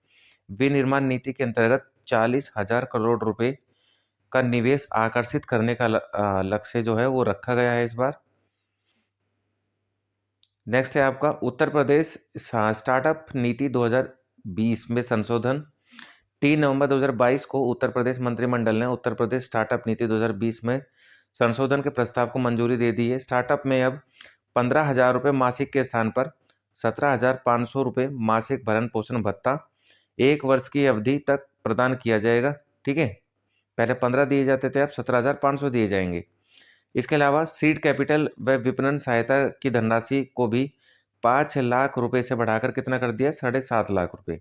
विनिर्माण नीति के अंतर्गत 40,000 करोड़ रुपए का निवेश आकर्षित करने का लक्ष्य जो है वो रखा गया है इस बार। नेक्स्ट है आपका उत्तर प्रदेश स्टार्टअप नीति 2020 में संशोधन। 3 नवंबर 2022 को उत्तर प्रदेश मंत्रिमंडल ने उत्तर प्रदेश स्टार्टअप नीति 2020 में संशोधन के प्रस्ताव को मंजूरी दे दी है। स्टार्टअप में अब 15,000 रुपये मासिक के स्थान पर 17,500 रुपये मासिक भरण पोषण भत्ता 1 वर्ष की अवधि तक प्रदान किया जाएगा। ठीक है। पहले 15 दिए जाते थे, अब 17,500 दिए जाएंगे। इसके अलावा सीड कैपिटल व विपणन सहायता की धनराशि को भी 5 लाख रुपए से बढ़ाकर कितना कर दिया? 7.5 लाख रुपए।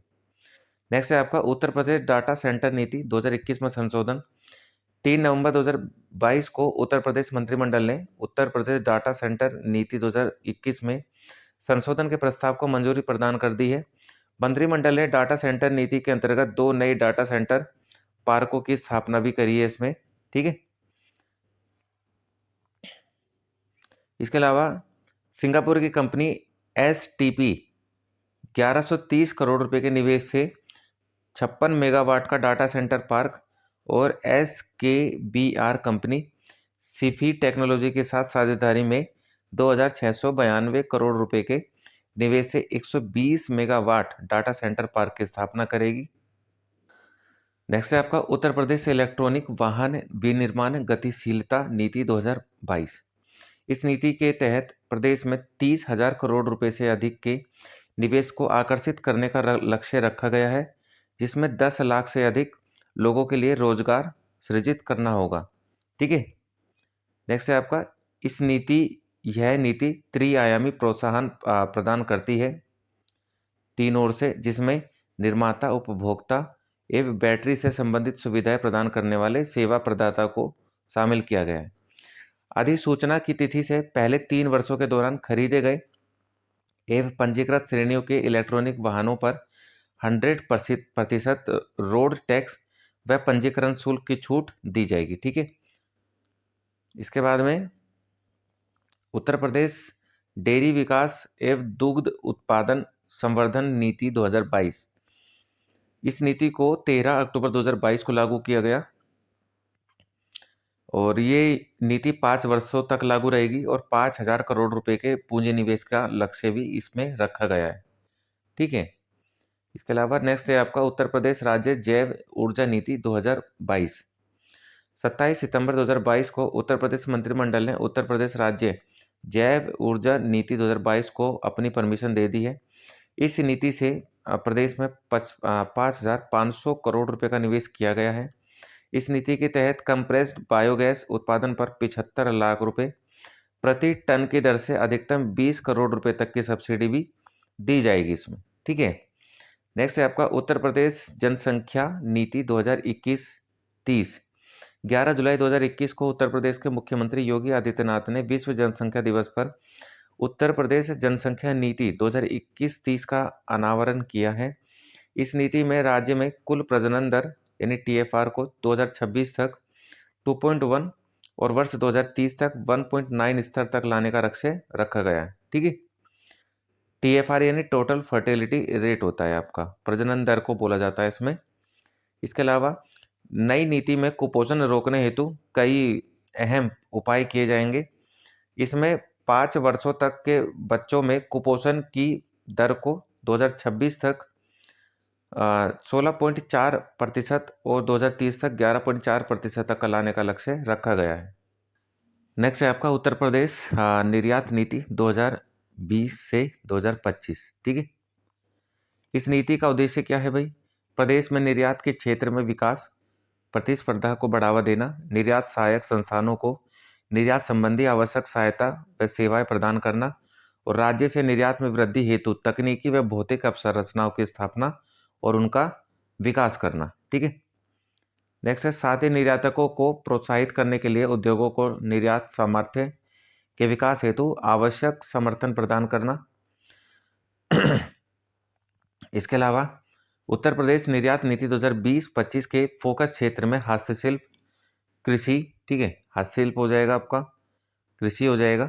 नेक्स्ट है आपका उत्तर प्रदेश डाटा सेंटर नीति 2021 में संशोधन। 3 नवंबर 2022 को उत्तर प्रदेश मंत्रिमंडल ने उत्तर प्रदेश डाटा सेंटर नीति 2021 में संशोधन के प्रस्ताव को मंजूरी प्रदान कर दी है। मंत्रिमंडल ने डाटा सेंटर नीति के अंतर्गत 2 नए डाटा सेंटर पार्कों की स्थापना भी करी है इसमें। ठीक है। इसके अलावा सिंगापुर की कंपनी STP 1130 करोड़ रुपए के निवेश से 56 मेगावाट का डाटा सेंटर पार्क और SKBR कंपनी सिफी टेक्नोलॉजी के साथ साझेदारी में 2,692 करोड़ रुपए के निवेश से 120 मेगावाट डाटा सेंटर पार्क की स्थापना करेगी। नेक्स्ट है आपका उत्तर प्रदेश इलेक्ट्रॉनिक वाहन विनिर्माण गतिशीलता नीति 2022। इस नीति के तहत प्रदेश में 30,000 करोड़ रुपए से अधिक के निवेश को आकर्षित करने का लक्ष्य रखा गया है, जिसमें 10 लाख से अधिक लोगों के लिए रोजगार सृजित करना होगा। ठीक है। नेक्स्ट है आपका यह नीति त्रिआयामी प्रोत्साहन प्रदान करती है 3 ओर से, जिसमें निर्माता, उपभोक्ता एवं बैटरी से संबंधित सुविधाएं प्रदान करने वाले सेवा प्रदाता को शामिल किया गया है। अधिसूचना की तिथि से पहले 3 वर्षों के दौरान खरीदे गए एवं पंजीकृत श्रेणियों के इलेक्ट्रॉनिक वाहनों पर 100% रोड टैक्स व पंजीकरण शुल्क की छूट दी जाएगी। ठीक है। इसके बाद में उत्तर प्रदेश डेयरी विकास एवं दुग्ध उत्पादन संवर्धन नीति 2022। इस नीति को 13 अक्टूबर 2022 को लागू किया गया और ये नीति 5 वर्षों तक लागू रहेगी और 5,000 करोड़ रुपए के पूंजी निवेश का लक्ष्य भी इसमें रखा गया है। ठीक है। इसके अलावा नेक्स्ट है आपका उत्तर प्रदेश राज्य जैव ऊर्जा नीति 2022। 27 सितंबर 2022 को उत्तर प्रदेश मंत्रिमंडल ने उत्तर प्रदेश राज्य जैव ऊर्जा नीति 2022 को अपनी परमिशन दे दी है। इस नीति से प्रदेश में 5,500 करोड़ रुपए का निवेश किया गया है। इस नीति के तहत कंप्रेस्ड बायोगैस उत्पादन पर 75 लाख रुपए प्रति टन की दर से अधिकतम 20 करोड़ रुपए तक की सब्सिडी भी दी जाएगी इसमें। ठीक है। नेक्स्ट है आपका उत्तर प्रदेश जनसंख्या नीति 2021-30। 11 जुलाई 2021 को उत्तर प्रदेश के मुख्यमंत्री योगी आदित्यनाथ ने विश्व जनसंख्या दिवस पर उत्तर प्रदेश जनसंख्या नीति 2021-30 का अनावरण किया है। इस नीति में राज्य में कुल प्रजनन दर यानी TFR को 2026 तक 2.1 और वर्ष 2030 तक 1.9 स्तर तक लाने का लक्ष्य रखा गया है। ठीक है। TFR यानी टोटल फर्टिलिटी रेट होता है आपका, प्रजनन दर को बोला जाता है इसमें। इसके अलावा नई नीति में कुपोषण रोकने हेतु कई अहम उपाय किए जाएंगे। इसमें 5 वर्षों तक के बच्चों में कुपोषण की दर को 2026 तक 16.4% और 2030 तक 11.4% तक लाने का लक्ष्य रखा गया है। नेक्स्ट है आपका उत्तर प्रदेश निर्यात नीति 2020 से 2025। ठीक है। इस नीति का उद्देश्य क्या है भाई? प्रदेश में निर्यात के क्षेत्र में विकास, प्रतिस्पर्धा को बढ़ावा देना, निर्यात सहायक संस्थानों को निर्यात संबंधी आवश्यक सहायता व सेवाएं प्रदान करना और राज्य से निर्यात में वृद्धि हेतु तकनीकी व भौतिक अवसंरचनाओं की स्थापना और उनका विकास करना। ठीक है। नेक्स्ट है साथ ही निर्यातकों को प्रोत्साहित करने के लिए उद्योगों को निर्यात सामर्थ्य के विकास हेतु आवश्यक समर्थन प्रदान करना। इसके अलावा उत्तर प्रदेश निर्यात नीति 2020-25 के फोकस क्षेत्र में हस्तशिल्प, कृषि, ठीक है, हस्तशिल्प हो जाएगा आपका, कृषि हो जाएगा,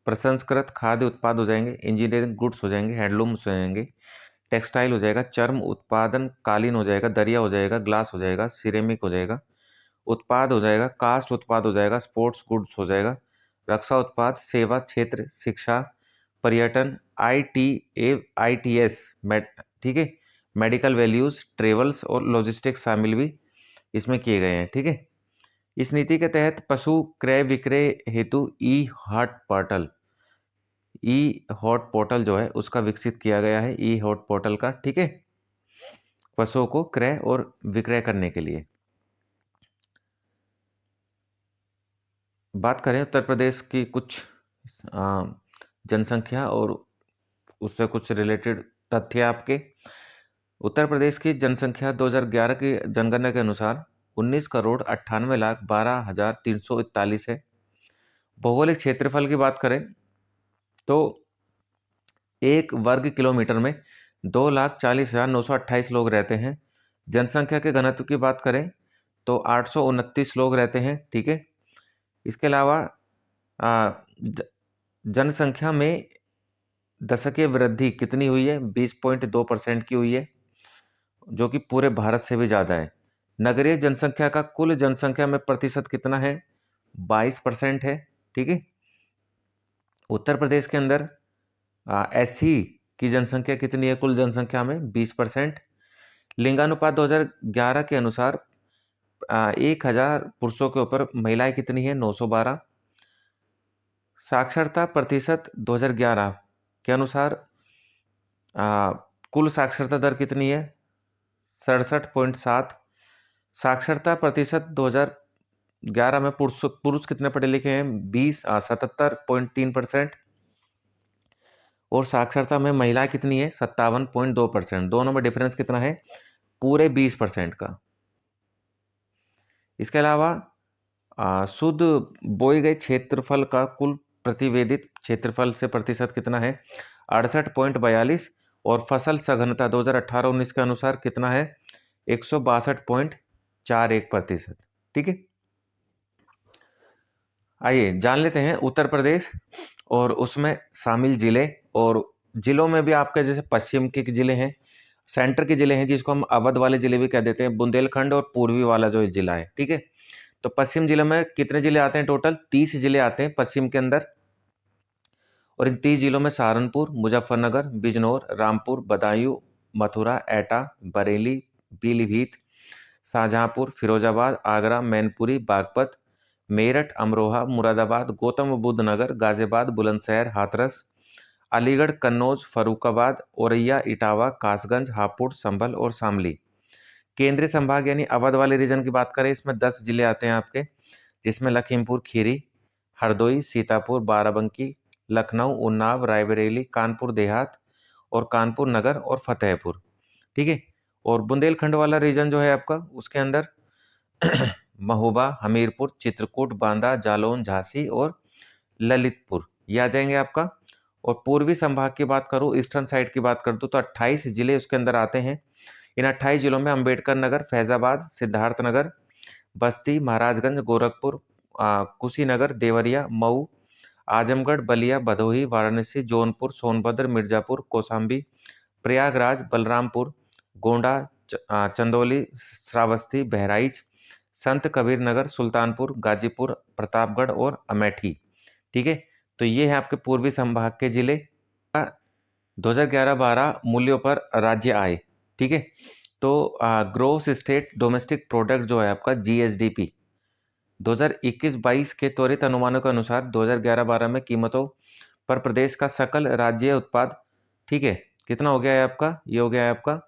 प्रसंस्कृत खाद्य उत्पाद हो जाएंगे, इंजीनियरिंग गुड्स हो जाएंगे, हैंडलूम्स हो जाएंगे, टेक्सटाइल हो जाएगा, चर्म उत्पादन, कालीन हो जाएगा, दरिया हो जाएगा, ग्लास हो जाएगा, सिरेमिक हो जाएगा, उत्पाद हो जाएगा, कास्ट उत्पाद हो जाएगा, स्पोर्ट्स गुड्स हो जाएगा, रक्षा उत्पाद, सेवा क्षेत्र, शिक्षा, पर्यटन, ITS, ठीक है, मेडिकल वैल्यूज, ट्रेवल्स और लॉजिस्टिक्स शामिल भी इसमें किए गए हैं। ठीक है। इस नीति के तहत पशु क्रय विक्रय हेतु ई हॉट पोर्टल जो है उसका विकसित किया गया है, ई हॉट पोर्टल का। ठीक है। पशुओं को क्रय और विक्रय करने के लिए। बात करें उत्तर प्रदेश की कुछ जनसंख्या और उससे कुछ रिलेटेड तथ्य आपके। उत्तर प्रदेश की जनसंख्या 2011 की जनगणना के अनुसार 19,98,12,341 है। भौगोलिक क्षेत्रफल की बात करें तो 1 वर्ग किलोमीटर में 2,40,928 लोग रहते हैं। जनसंख्या के घनत्व की बात करें तो 829 लोग रहते हैं। ठीक है। इसके अलावा जनसंख्या में दशकीय वृद्धि कितनी हुई है? 20.2% की हुई है, जो कि पूरे भारत से भी ज़्यादा है। नगरीय जनसंख्या का कुल जनसंख्या में प्रतिशत कितना है? 22% है। ठीक है। उत्तर प्रदेश के अंदर SC की जनसंख्या कितनी है कुल जनसंख्या में? 20%। लिंगानुपात 2011 के अनुसार 1,000 पुरुषों के ऊपर महिलाएं कितनी है? 912। साक्षरता प्रतिशत 2011 के अनुसार कुल साक्षरता दर कितनी है? 67.7। साक्षरता प्रतिशत 2011 में पुरुष पुरुष कितने पढ़े लिखे हैं? 77.3%। और साक्षरता में महिलाएं कितनी है? 57.2%। दोनों में डिफरेंस कितना है? पूरे 20% का। इसके अलावा शुद्ध बोए गए क्षेत्रफल का कुल प्रतिवेदित क्षेत्रफल से प्रतिशत कितना है? 68.42। और फसल सघनता 2018-19 के अनुसार कितना है? 162.41%। ठीक है, आइए जान लेते हैं उत्तर प्रदेश और उसमें शामिल जिले। और जिलों में भी आपके जैसे पश्चिम के जिले हैं, सेंटर के जिले हैं जिसको हम अवध वाले जिले भी कह देते हैं, बुंदेलखंड और पूर्वी वाला जो जिला है। ठीक है, तो पश्चिम जिले में कितने जिले आते हैं? टोटल 30 जिले आते हैं पश्चिम के अंदर। और इन 30 जिलों में सहारनपुर, मुजफ्फरनगर, बिजनौर, रामपुर, बदायूं, मथुरा, एटा, बरेली, पीलीभीत, शाहजहांपुर, फिरोजाबाद, आगरा, मैनपुरी, बागपत, मेरठ, अमरोहा, मुरादाबाद, गौतम बुद्ध नगर, गाजियाबाद, बुलंदशहर, हाथरस, अलीगढ़, कन्नौज, फरुखाबाद, औरैया, इटावा, कासगंज, हापुड़, संभल और शामली। केंद्रीय संभाग यानी अवध वाले रीजन की बात करें, इसमें 10 जिले आते हैं आपके, जिसमें लखीमपुर खीरी, हरदोई, सीतापुर, बाराबंकी, लखनऊ, उन्नाव, रायबरेली, कानपुर देहात और कानपुर नगर और फतेहपुर। ठीक है, और बुंदेलखंड वाला रीजन जो है आपका, उसके अंदर महोबा, हमीरपुर, चित्रकूट, बांदा, जालौन, झांसी और ललितपुर ये आ जाएंगे आपका। और पूर्वी संभाग की बात करूँ, ईस्टर्न साइड की बात कर दूँ, तो 28 जिले उसके अंदर आते हैं। इन 28 जिलों में अंबेडकर नगर, फैजाबाद, सिद्धार्थनगर, बस्ती, महाराजगंज, गोरखपुर, कुशीनगर, देवरिया, मऊ, आजमगढ़, बलिया, भदोही, वाराणसी, जौनपुर, सोनभद्र, मिर्जापुर, कौशाम्बी, प्रयागराज, बलरामपुर, गोंडा, चंदौली, श्रावस्ती, बहराइच, संत कबीर नगर, सुल्तानपुर, गाजीपुर, प्रतापगढ़ और अमेठी। ठीक है, तो ये है आपके पूर्वी संभाग के जिले। 2011-12 मूल्यों पर राज्य आय। ठीक है, तो ग्रोस स्टेट डोमेस्टिक प्रोडक्ट जो है आपका जीएसडीपी 2021-22 के त्वरित अनुमानों के अनुसार 2011-12 में कीमतों पर प्रदेश का सकल राज्य उत्पाद, ठीक है, कितना हो गया है आपका? ये हो गया है आपका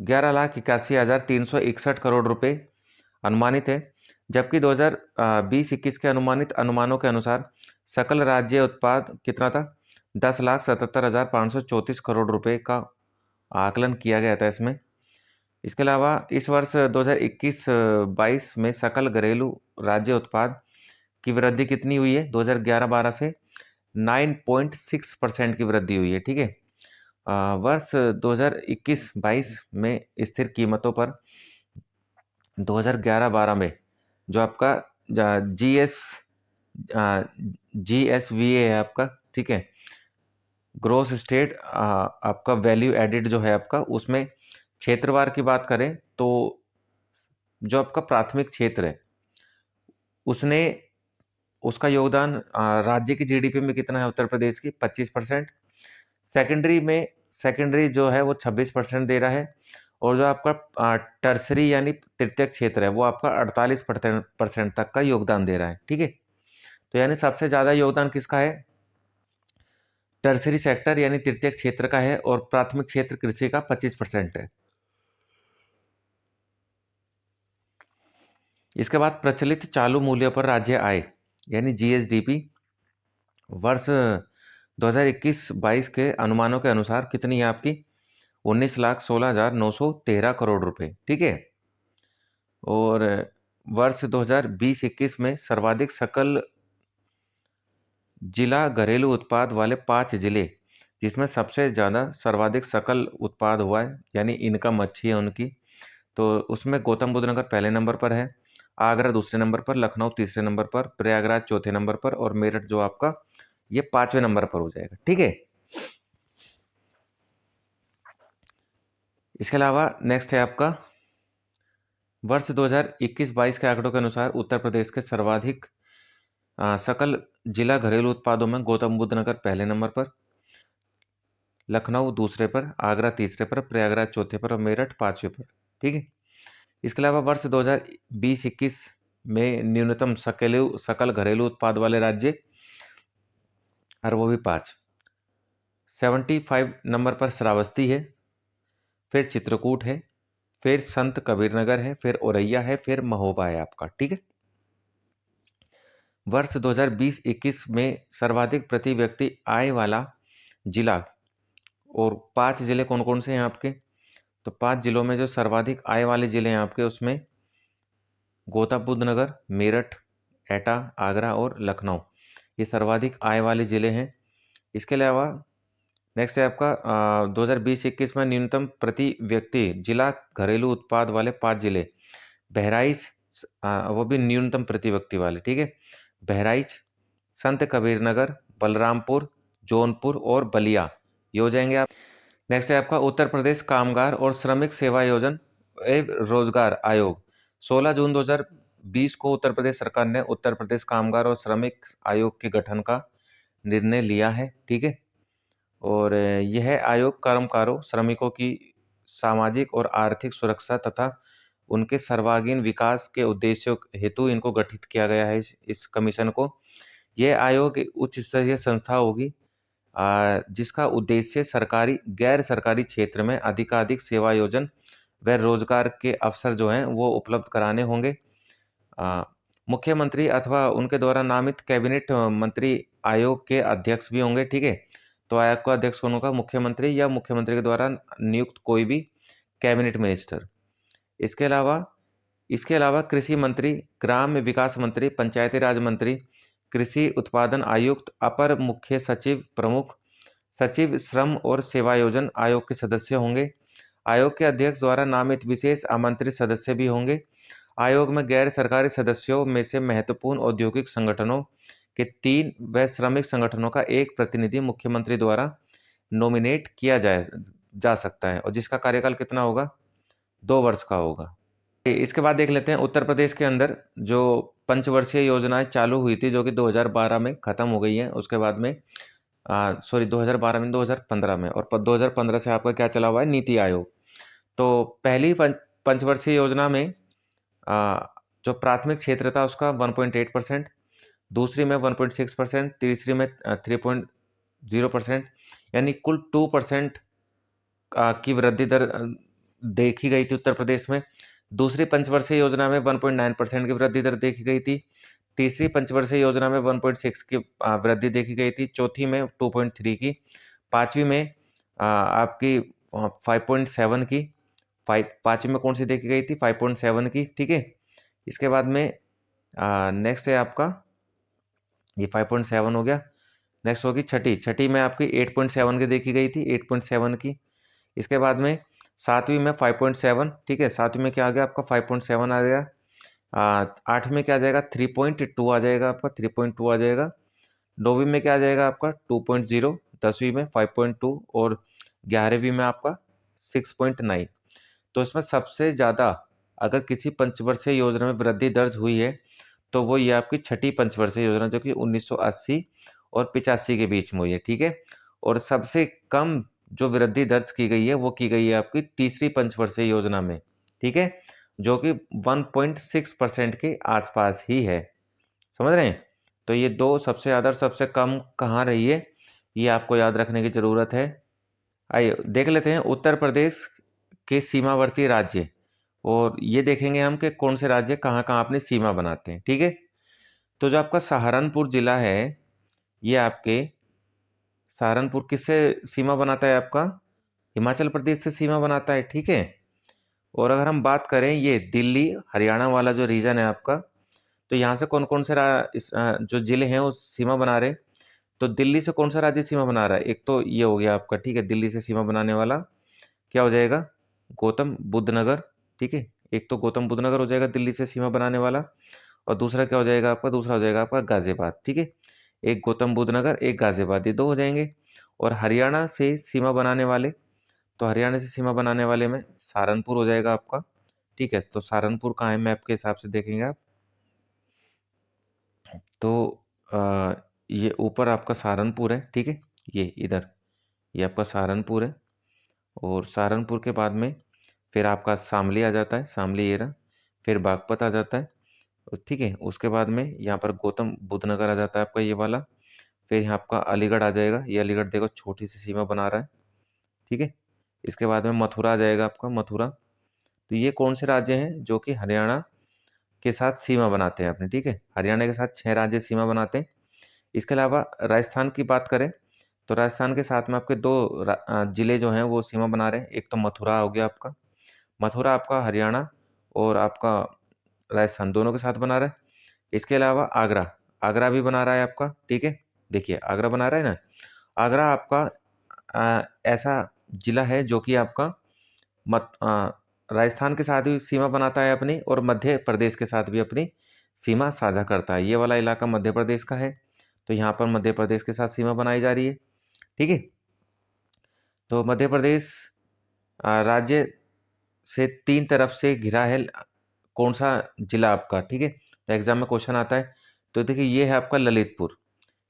11,81,361 करोड़ रुपए अनुमानित है। जबकि 2020-21 के अनुमानित अनुमानों के अनुसार सकल राज्य उत्पाद कितना था? 10,77,534 करोड़ रुपए का आकलन किया गया था इसमें। इसके अलावा इस वर्ष 2021-22 में सकल घरेलू राज्य उत्पाद की वृद्धि कितनी हुई है? 2011-12 से 9.6% की वृद्धि हुई है। ठीक है, वर्ष 2021-22 में स्थिर कीमतों पर 2011-12 में जो आपका जीएसवीए है आपका, ठीक है, ग्रोस स्टेट आपका वैल्यू एडिड जो है आपका, उसमें क्षेत्रवार की बात करें तो जो आपका प्राथमिक क्षेत्र है उसने उसका योगदान राज्य की जीडीपी में कितना है? उत्तर प्रदेश की 25%। सेकेंडरी जो है वो 26% दे रहा है। और जो आपका टर्सरी यानी तृतीयक क्षेत्र है वो आपका 48% तक का योगदान दे रहा है। ठीक है, तो यानी सबसे ज़्यादा योगदान किसका है? टर्सरी सेक्टर यानी तृतीयक क्षेत्र का है, और प्राथमिक क्षेत्र कृषि का 25% है। इसके बाद प्रचलित चालू मूल्यों पर राज्य आय यानी जीएसडीपी वर्ष 2021-22 के अनुमानों के अनुसार कितनी है आपकी? 19,16,913 करोड़ रुपए। ठीक है, और वर्ष 2020-21 में सर्वाधिक सकल जिला घरेलू उत्पाद वाले 5 जिले, जिसमें सबसे ज़्यादा सर्वाधिक सकल उत्पाद हुआ है यानी इनकम अच्छी है उनकी, तो उसमें गौतम बुद्ध नगर पहले नंबर पर है, आगरा दूसरे नंबर पर, लखनऊ तीसरे नंबर पर, प्रयागराज चौथे नंबर पर और मेरठ जो आपका ये 5वें नंबर पर हो जाएगा। ठीक है, इसके अलावा नेक्स्ट है आपका वर्ष 2021-22 के आंकड़ों के अनुसार उत्तर प्रदेश के सर्वाधिक सकल जिला घरेलू उत्पादों में गौतम बुद्ध नगर पहले नंबर पर, लखनऊ दूसरे पर, आगरा तीसरे पर, प्रयागराज चौथे पर और मेरठ 5वें पर। ठीक है, इसके अलावा वर्ष 2020-21 में न्यूनतम सकल घरेलू उत्पाद वाले राज्य, और वो भी 5। 75 नंबर पर श्रावस्ती है, फिर चित्रकूट है, फिर संत कबीरनगर है, फिर औरैया है, फिर महोबा है आपका। ठीक है। वर्ष 2020-21 में सर्वाधिक प्रति व्यक्ति आय वाला जिला और 5 जिले कौन-कौन से हैं आपके? तो 5 जिलों में जो सर्वाधिक आय वाले जिले हैं आपके, उसमें गौतमबुद्ध नगर, मेरठ, एटा, आगरा और लखनऊ, ये सर्वाधिक आय वाले जिले हैं। इसके अलावा नेक्स्ट है आपका 2020-21 में न्यूनतम प्रति व्यक्ति जिला घरेलू उत्पाद वाले 5 जिले, बहराइच, वो भी न्यूनतम प्रति व्यक्ति वाले। ठीक है। बहराइच, संत कबीरनगर, बलरामपुर, जौनपुर और बलिया, ये हो जाएंगे आप। नेक्स्ट है आपका उत्तर प्रदेश कामगार और श्रमिक सेवा योजना एवं रोजगार आयोग। 16 जून 2020 को उत्तर प्रदेश सरकार ने उत्तर प्रदेश कामगार और श्रमिक आयोग के गठन का निर्णय लिया है। ठीक है। और यह आयोग कर्मकारों, श्रमिकों की सामाजिक और आर्थिक सुरक्षा तथा उनके सर्वांगीण विकास के उद्देश्यों हेतु इनको गठित किया गया है, इस कमीशन को। यह आयोग एक उच्च स्तरीय संस्था होगी जिसका उद्देश्य सरकारी, गैर सरकारी क्षेत्र में अधिकाधिक सेवा योजन व रोजगार के अवसर जो हैं वो उपलब्ध कराने होंगे। मुख्यमंत्री अथवा उनके द्वारा नामित कैबिनेट मंत्री आयोग के अध्यक्ष भी होंगे। ठीक है। तो आयोग का अध्यक्ष कौन होगा? मुख्यमंत्री या मुख्यमंत्री के द्वारा नियुक्त कोई भी कैबिनेट मिनिस्टर। इसके अलावा कृषि मंत्री, ग्राम्य विकास मंत्री, पंचायती राज मंत्री, कृषि उत्पादन आयुक्त, अपर मुख्य सचिव, प्रमुख सचिव, श्रम और सेवायोजन आयोग के सदस्य होंगे। आयोग के अध्यक्ष द्वारा नामित विशेष आमंत्रित सदस्य भी होंगे। आयोग में गैर सरकारी सदस्यों में से महत्वपूर्ण औद्योगिक संगठनों के 3 व श्रमिक संगठनों का 1 प्रतिनिधि मुख्यमंत्री द्वारा नॉमिनेट किया जा सकता है और जिसका कार्यकाल कितना होगा? 2 वर्ष का होगा। इसके बाद देख लेते हैं उत्तर प्रदेश के अंदर जो पंचवर्षीय योजनाएं चालू हुई थी, जो कि 2012 में खत्म हो गई हैं। उसके बाद में 2012 में, 2015 में, और 2015 से आपका क्या चला हुआ है? नीति आयोग। तो पहली पंचवर्षीय योजना में जो प्राथमिक क्षेत्र था उसका 1.8%, दूसरी में 1.6%, तीसरी में 3.0%, यानी कुल 2% की वृद्धि दर देखी गई थी उत्तर प्रदेश में। दूसरी पंचवर्षीय योजना में 1.9% की वृद्धि दर देखी गई थी। तीसरी पंचवर्षीय योजना में 1.6 की वृद्धि देखी गई थी। चौथी में 2.3 की। पांचवी में आपकी 5.7 की। पांचवी में कौन सी देखी गई थी? 5.7 की। ठीक है। इसके बाद में नेक्स्ट है आपका, ये 5.7 हो गया। नेक्स्ट होगी छठी में आपकी 8.7 की देखी गई थी, 8.7 की। इसके बाद में सातवीं में 5.7। ठीक है। सातवीं में क्या आ गया आपका? 5.7 आ गया। आठवीं में क्या आ जाएगा? 3.2 आ जाएगा आपका, 3.2 आ जाएगा। नौवीं में क्या आ जाएगा आपका? 2.0। 10वीं में 5.2 और 11वीं में आपका 6.9। तो इसमें सबसे ज़्यादा अगर किसी पंचवर्षीय योजना में वृद्धि दर्ज हुई है तो वो ये आपकी छठी पंचवर्षीय योजना, जो कि 1980 और 85 के बीच में हुई है। ठीक है। और सबसे कम जो वृद्धि दर्ज की गई है वो की गई है आपकी तीसरी पंचवर्षीय योजना में। ठीक है। जो कि 1.6% के आसपास ही है। समझ रहे हैं? तो ये 2 सबसे ज़्यादा और सबसे कम कहाँ रही है, ये आपको याद रखने की ज़रूरत है। आइए देख लेते हैं उत्तर प्रदेश के सीमावर्ती राज्य, और ये देखेंगे हम कि कौन से राज्य कहाँ-कहाँ अपनी सीमा बनाते हैं। ठीक है। तो जो आपका सहारनपुर जिला है, ये आपके सहारनपुर किससे सीमा बनाता है आपका? हिमाचल प्रदेश से सीमा बनाता है। ठीक है। और अगर हम बात करें ये दिल्ली हरियाणा वाला जो रीजन है आपका, तो यहाँ से कौन कौन से जो जिले हैं वो सीमा बना रहे हैं। तो दिल्ली से कौन सा राज्य सीमा बना रहा है? एक तो ये हो गया आपका। ठीक है। दिल्ली से सीमा बनाने वाला क्या हो जाएगा? गौतम बुद्ध नगर। ठीक है। एक तो गौतम बुद्ध नगर हो जाएगा दिल्ली से सीमा बनाने वाला, और दूसरा क्या हो जाएगा आपका? दूसरा हो जाएगा आपका गाजियाबाद। ठीक है। एक गौतम बुद्ध नगर, एक गाजियाबाद, ये 2 हो जाएंगे। और हरियाणा से सीमा बनाने वाले, तो हरियाणा से सीमा बनाने वाले में सहारनपुर हो जाएगा आपका। ठीक है। तो सहारनपुर कहाँ है मैप के हिसाब से देखेंगे आप, तो ये ऊपर आपका सहारनपुर है। ठीक है। ये इधर, ये आपका सहारनपुर है। और सहारनपुर के बाद में फिर आपका शामली आ जाता है, शामली ये रहा। फिर बागपत आ जाता है। ठीक है। उसके बाद में यहाँ पर गौतम बुद्ध नगर आ जाता है आपका, ये वाला। फिर यहाँ आपका अलीगढ़ आ जाएगा। ये अलीगढ़ देखो छोटी सी सीमा बना रहा है। ठीक है। इसके बाद में मथुरा आ जाएगा आपका, मथुरा। तो ये कौन से राज्य हैं जो कि हरियाणा के साथ सीमा बनाते हैं अपने, ठीक है। हरियाणा के साथ 6 राज्य सीमा बनाते हैं। इसके अलावा राजस्थान की बात करें तो राजस्थान के साथ में आपके 2 जिले जो हैं वो सीमा बना रहे हैं। एक तो मथुरा हो गया आपका, मथुरा आपका हरियाणा और आपका राजस्थान दोनों के साथ बना रहा है। इसके अलावा आगरा, आगरा भी बना रहा है आपका, ठीक है। देखिए आगरा बना रहा है ना। आगरा आपका ऐसा जिला है जो कि आपका राजस्थान के साथ भी सीमा बनाता है अपनी, और मध्य प्रदेश के साथ भी अपनी सीमा साझा करता है। ये वाला इलाका मध्य प्रदेश का है, तो यहाँ पर मध्य प्रदेश के साथ सीमा बनाई जा रही है, ठीक है। तो मध्य प्रदेश राज्य से 3 तरफ से घिरा है। कौन सा जिला आपका, ठीक है। तो एग्जाम में क्वेश्चन आता है। तो देखिए ये है आपका ललितपुर।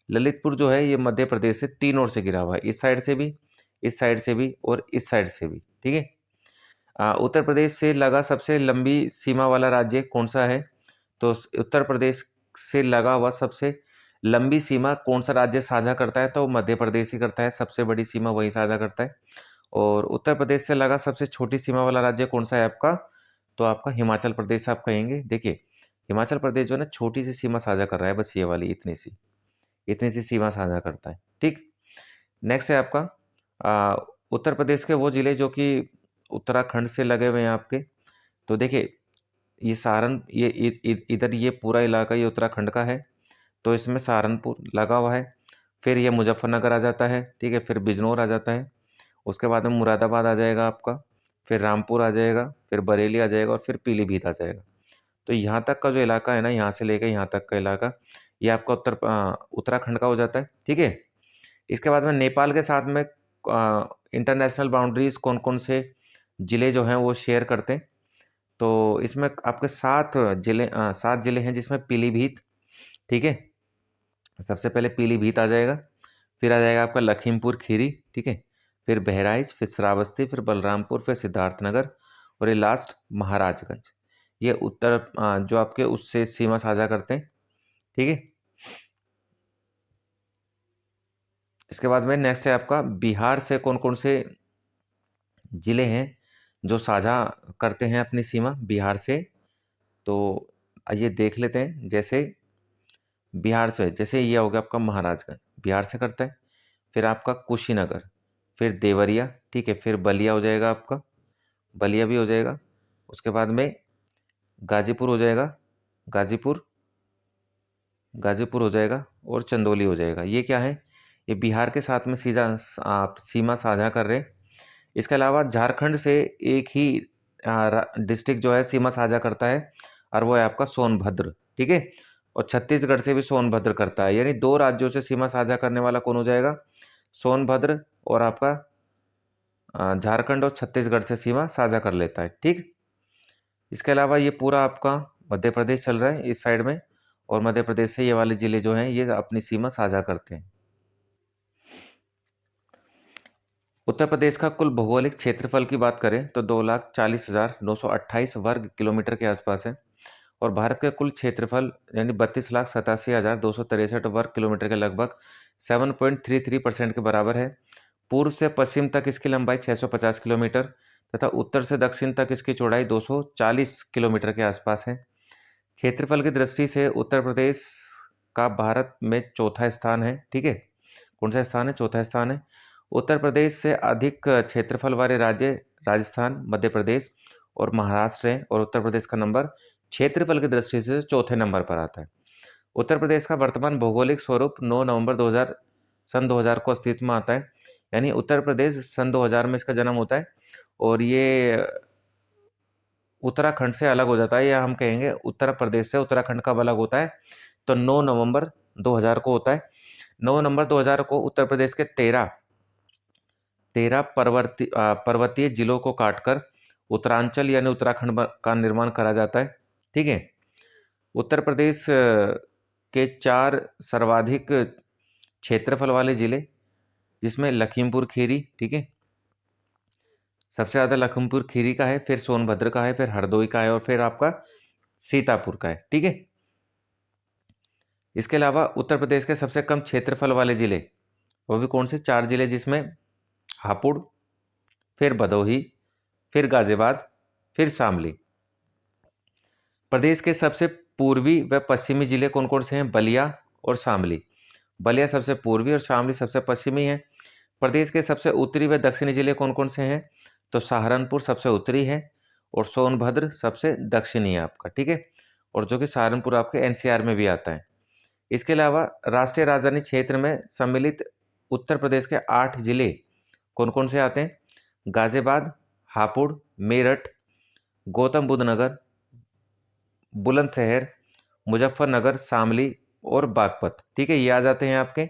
ललितपुर जो है ये मध्य प्रदेश से 3 ओर से घिरा हुआ है, इस साइड से भी, इस साइड से भी और इस साइड से भी, ठीक है। उत्तर प्रदेश से लगा सबसे लंबी सीमा वाला राज्य कौन सा है? तो उत्तर प्रदेश से लगा हुआ सबसे लंबी सीमा कौन सा राज्य साझा करता है? तो मध्य प्रदेश ही करता है, सबसे बड़ी सीमा वही साझा करता है। और उत्तर प्रदेश से लगा सबसे छोटी सीमा वाला राज्य कौन सा है आपका? तो आपका हिमाचल प्रदेश आप कहेंगे। देखिए हिमाचल प्रदेश जो है ना छोटी सी सीमा साझा कर रहा है, बस ये वाली इतनी सी सीमा साझा करता है, ठीक। नेक्स्ट है आपका उत्तर प्रदेश के वो जिले जो कि उत्तराखंड से लगे हुए हैं आपके। तो देखिए ये सारन ये इधर ये पूरा इलाका ये उत्तराखंड का है, तो इसमें सहारनपुर लगा हुआ है। फिर ये मुजफ्फरनगर आ जाता है, ठीक है। फिर बिजनौर आ जाता है, उसके बाद में मुरादाबाद आ जाएगा आपका, फिर रामपुर आ जाएगा, फिर बरेली आ जाएगा और फिर पीलीभीत आ जाएगा। तो यहाँ तक का जो इलाका है ना, यहाँ से लेकर यहाँ तक का इलाका, ये आपका उत्तराखंड का हो जाता है, ठीक है। इसके बाद में नेपाल के साथ में इंटरनेशनल बाउंड्रीज कौन कौन से जिले जो हैं वो शेयर करते हैं? तो इसमें आपके 7 जिले हैं, जिसमें पीलीभीत, ठीक है। सबसे पहले पीलीभीत आ जाएगा, फिर आ जाएगा आपका लखीमपुर खीरी, ठीक है। फिर बहराइच, फिर श्रावस्ती, फिर बलरामपुर, फिर सिद्धार्थनगर और ये लास्ट महाराजगंज। ये उत्तर जो आपके उससे सीमा साझा करते हैं, ठीक है। इसके बाद में नेक्स्ट है आपका बिहार से कौन कौन से जिले हैं जो साझा करते हैं अपनी सीमा बिहार से? तो आइए देख लेते हैं। जैसे बिहार से जैसे ये हो गया आपका महाराजगंज, बिहार से करता है। फिर आपका कुशीनगर, फिर देवरिया, ठीक है। फिर बलिया हो जाएगा आपका, बलिया भी हो जाएगा। उसके बाद में गाजीपुर हो जाएगा, गाजीपुर, गाजीपुर हो जाएगा और चंदौली हो जाएगा। ये क्या है? ये बिहार के साथ में सीधा आप सीमा साझा कर रहे हैं। इसके अलावा झारखंड से एक ही डिस्ट्रिक्ट जो है सीमा साझा करता है, और वो है आपका सोनभद्र, ठीक है। और छत्तीसगढ़ से भी सोनभद्र करता है, यानी 2 राज्यों से सीमा साझा करने वाला कौन हो जाएगा? सोनभद्र। और आपका झारखंड और छत्तीसगढ़ से सीमा साझा कर लेता है, ठीक। इसके अलावा ये पूरा आपका मध्य प्रदेश चल रहा है इस साइड में, और मध्य प्रदेश से ये वाले जिले जो हैं ये अपनी सीमा साझा करते हैं। उत्तर प्रदेश का कुल भौगोलिक क्षेत्रफल की बात करें तो 2,40,928 वर्ग किलोमीटर के आसपास है, और भारत का कुल क्षेत्रफल यानी 32,87,263 वर्ग किलोमीटर के लगभग 7.33% के बराबर है। पूर्व से पश्चिम तक इसकी लंबाई 650 किलोमीटर तथा उत्तर से दक्षिण तक इसकी चौड़ाई 240 किलोमीटर के आसपास है। क्षेत्रफल की दृष्टि से उत्तर प्रदेश का भारत में चौथा स्थान है, ठीक है। कौन सा स्थान है? चौथा स्थान है। उत्तर प्रदेश से अधिक क्षेत्रफल वाले राज्य राजस्थान, मध्य प्रदेश और महाराष्ट्र हैं, और उत्तर प्रदेश का नंबर क्षेत्रफल की दृष्टि से चौथे नंबर पर आता है। उत्तर प्रदेश का वर्तमान भौगोलिक स्वरूप 9 नवंबर 2000 सन 2000 को अस्तित्व में आता है, यानी उत्तर प्रदेश सन 2000 में इसका जन्म होता है, और ये उत्तराखंड से अलग हो जाता है, या हम कहेंगे उत्तर प्रदेश से उत्तराखंड कब अलग होता है? तो 9 नवंबर 2000 को होता है। 9 नवंबर 2000 को उत्तर प्रदेश के 13 पर्वतीय जिलों को काटकर उत्तरांचल यानी उत्तराखंड का निर्माण करा जाता है, ठीक है। उत्तर प्रदेश के 4 सर्वाधिक क्षेत्रफल वाले जिले, जिसमें लखीमपुर खीरी, ठीक है, सबसे ज़्यादा लखीमपुर खीरी का है, फिर सोनभद्र का है, फिर हरदोई का है, और फिर आपका सीतापुर का है, ठीक है। इसके अलावा उत्तर प्रदेश के सबसे कम क्षेत्रफल वाले जिले वो भी कौन से? 4 जिले, जिसमें हापुड़, फिर भदोही, फिर गाजियाबाद फिर शामली। प्रदेश के सबसे पूर्वी व पश्चिमी जिले कौन कौन से हैं? बलिया और शामली। बलिया सबसे पूर्वी और शामली सबसे पश्चिमी है। प्रदेश के सबसे उत्तरी व दक्षिणी जिले कौन कौन से हैं? तो सहारनपुर सबसे उत्तरी है और सोनभद्र सबसे दक्षिणी है आपका, ठीक है, और जो कि सहारनपुर आपके एनसीआर में भी आता है। इसके अलावा राष्ट्रीय राजधानी क्षेत्र में सम्मिलित उत्तर प्रदेश के 8 जिले कौन कौन से आते हैं? गाजियाबाद, हापुड़, मेरठ, गौतम बुद्ध नगर, बुलंदशहर, मुजफ्फरनगर, शामली और बागपत, ठीक है, ये आ जाते हैं आपके।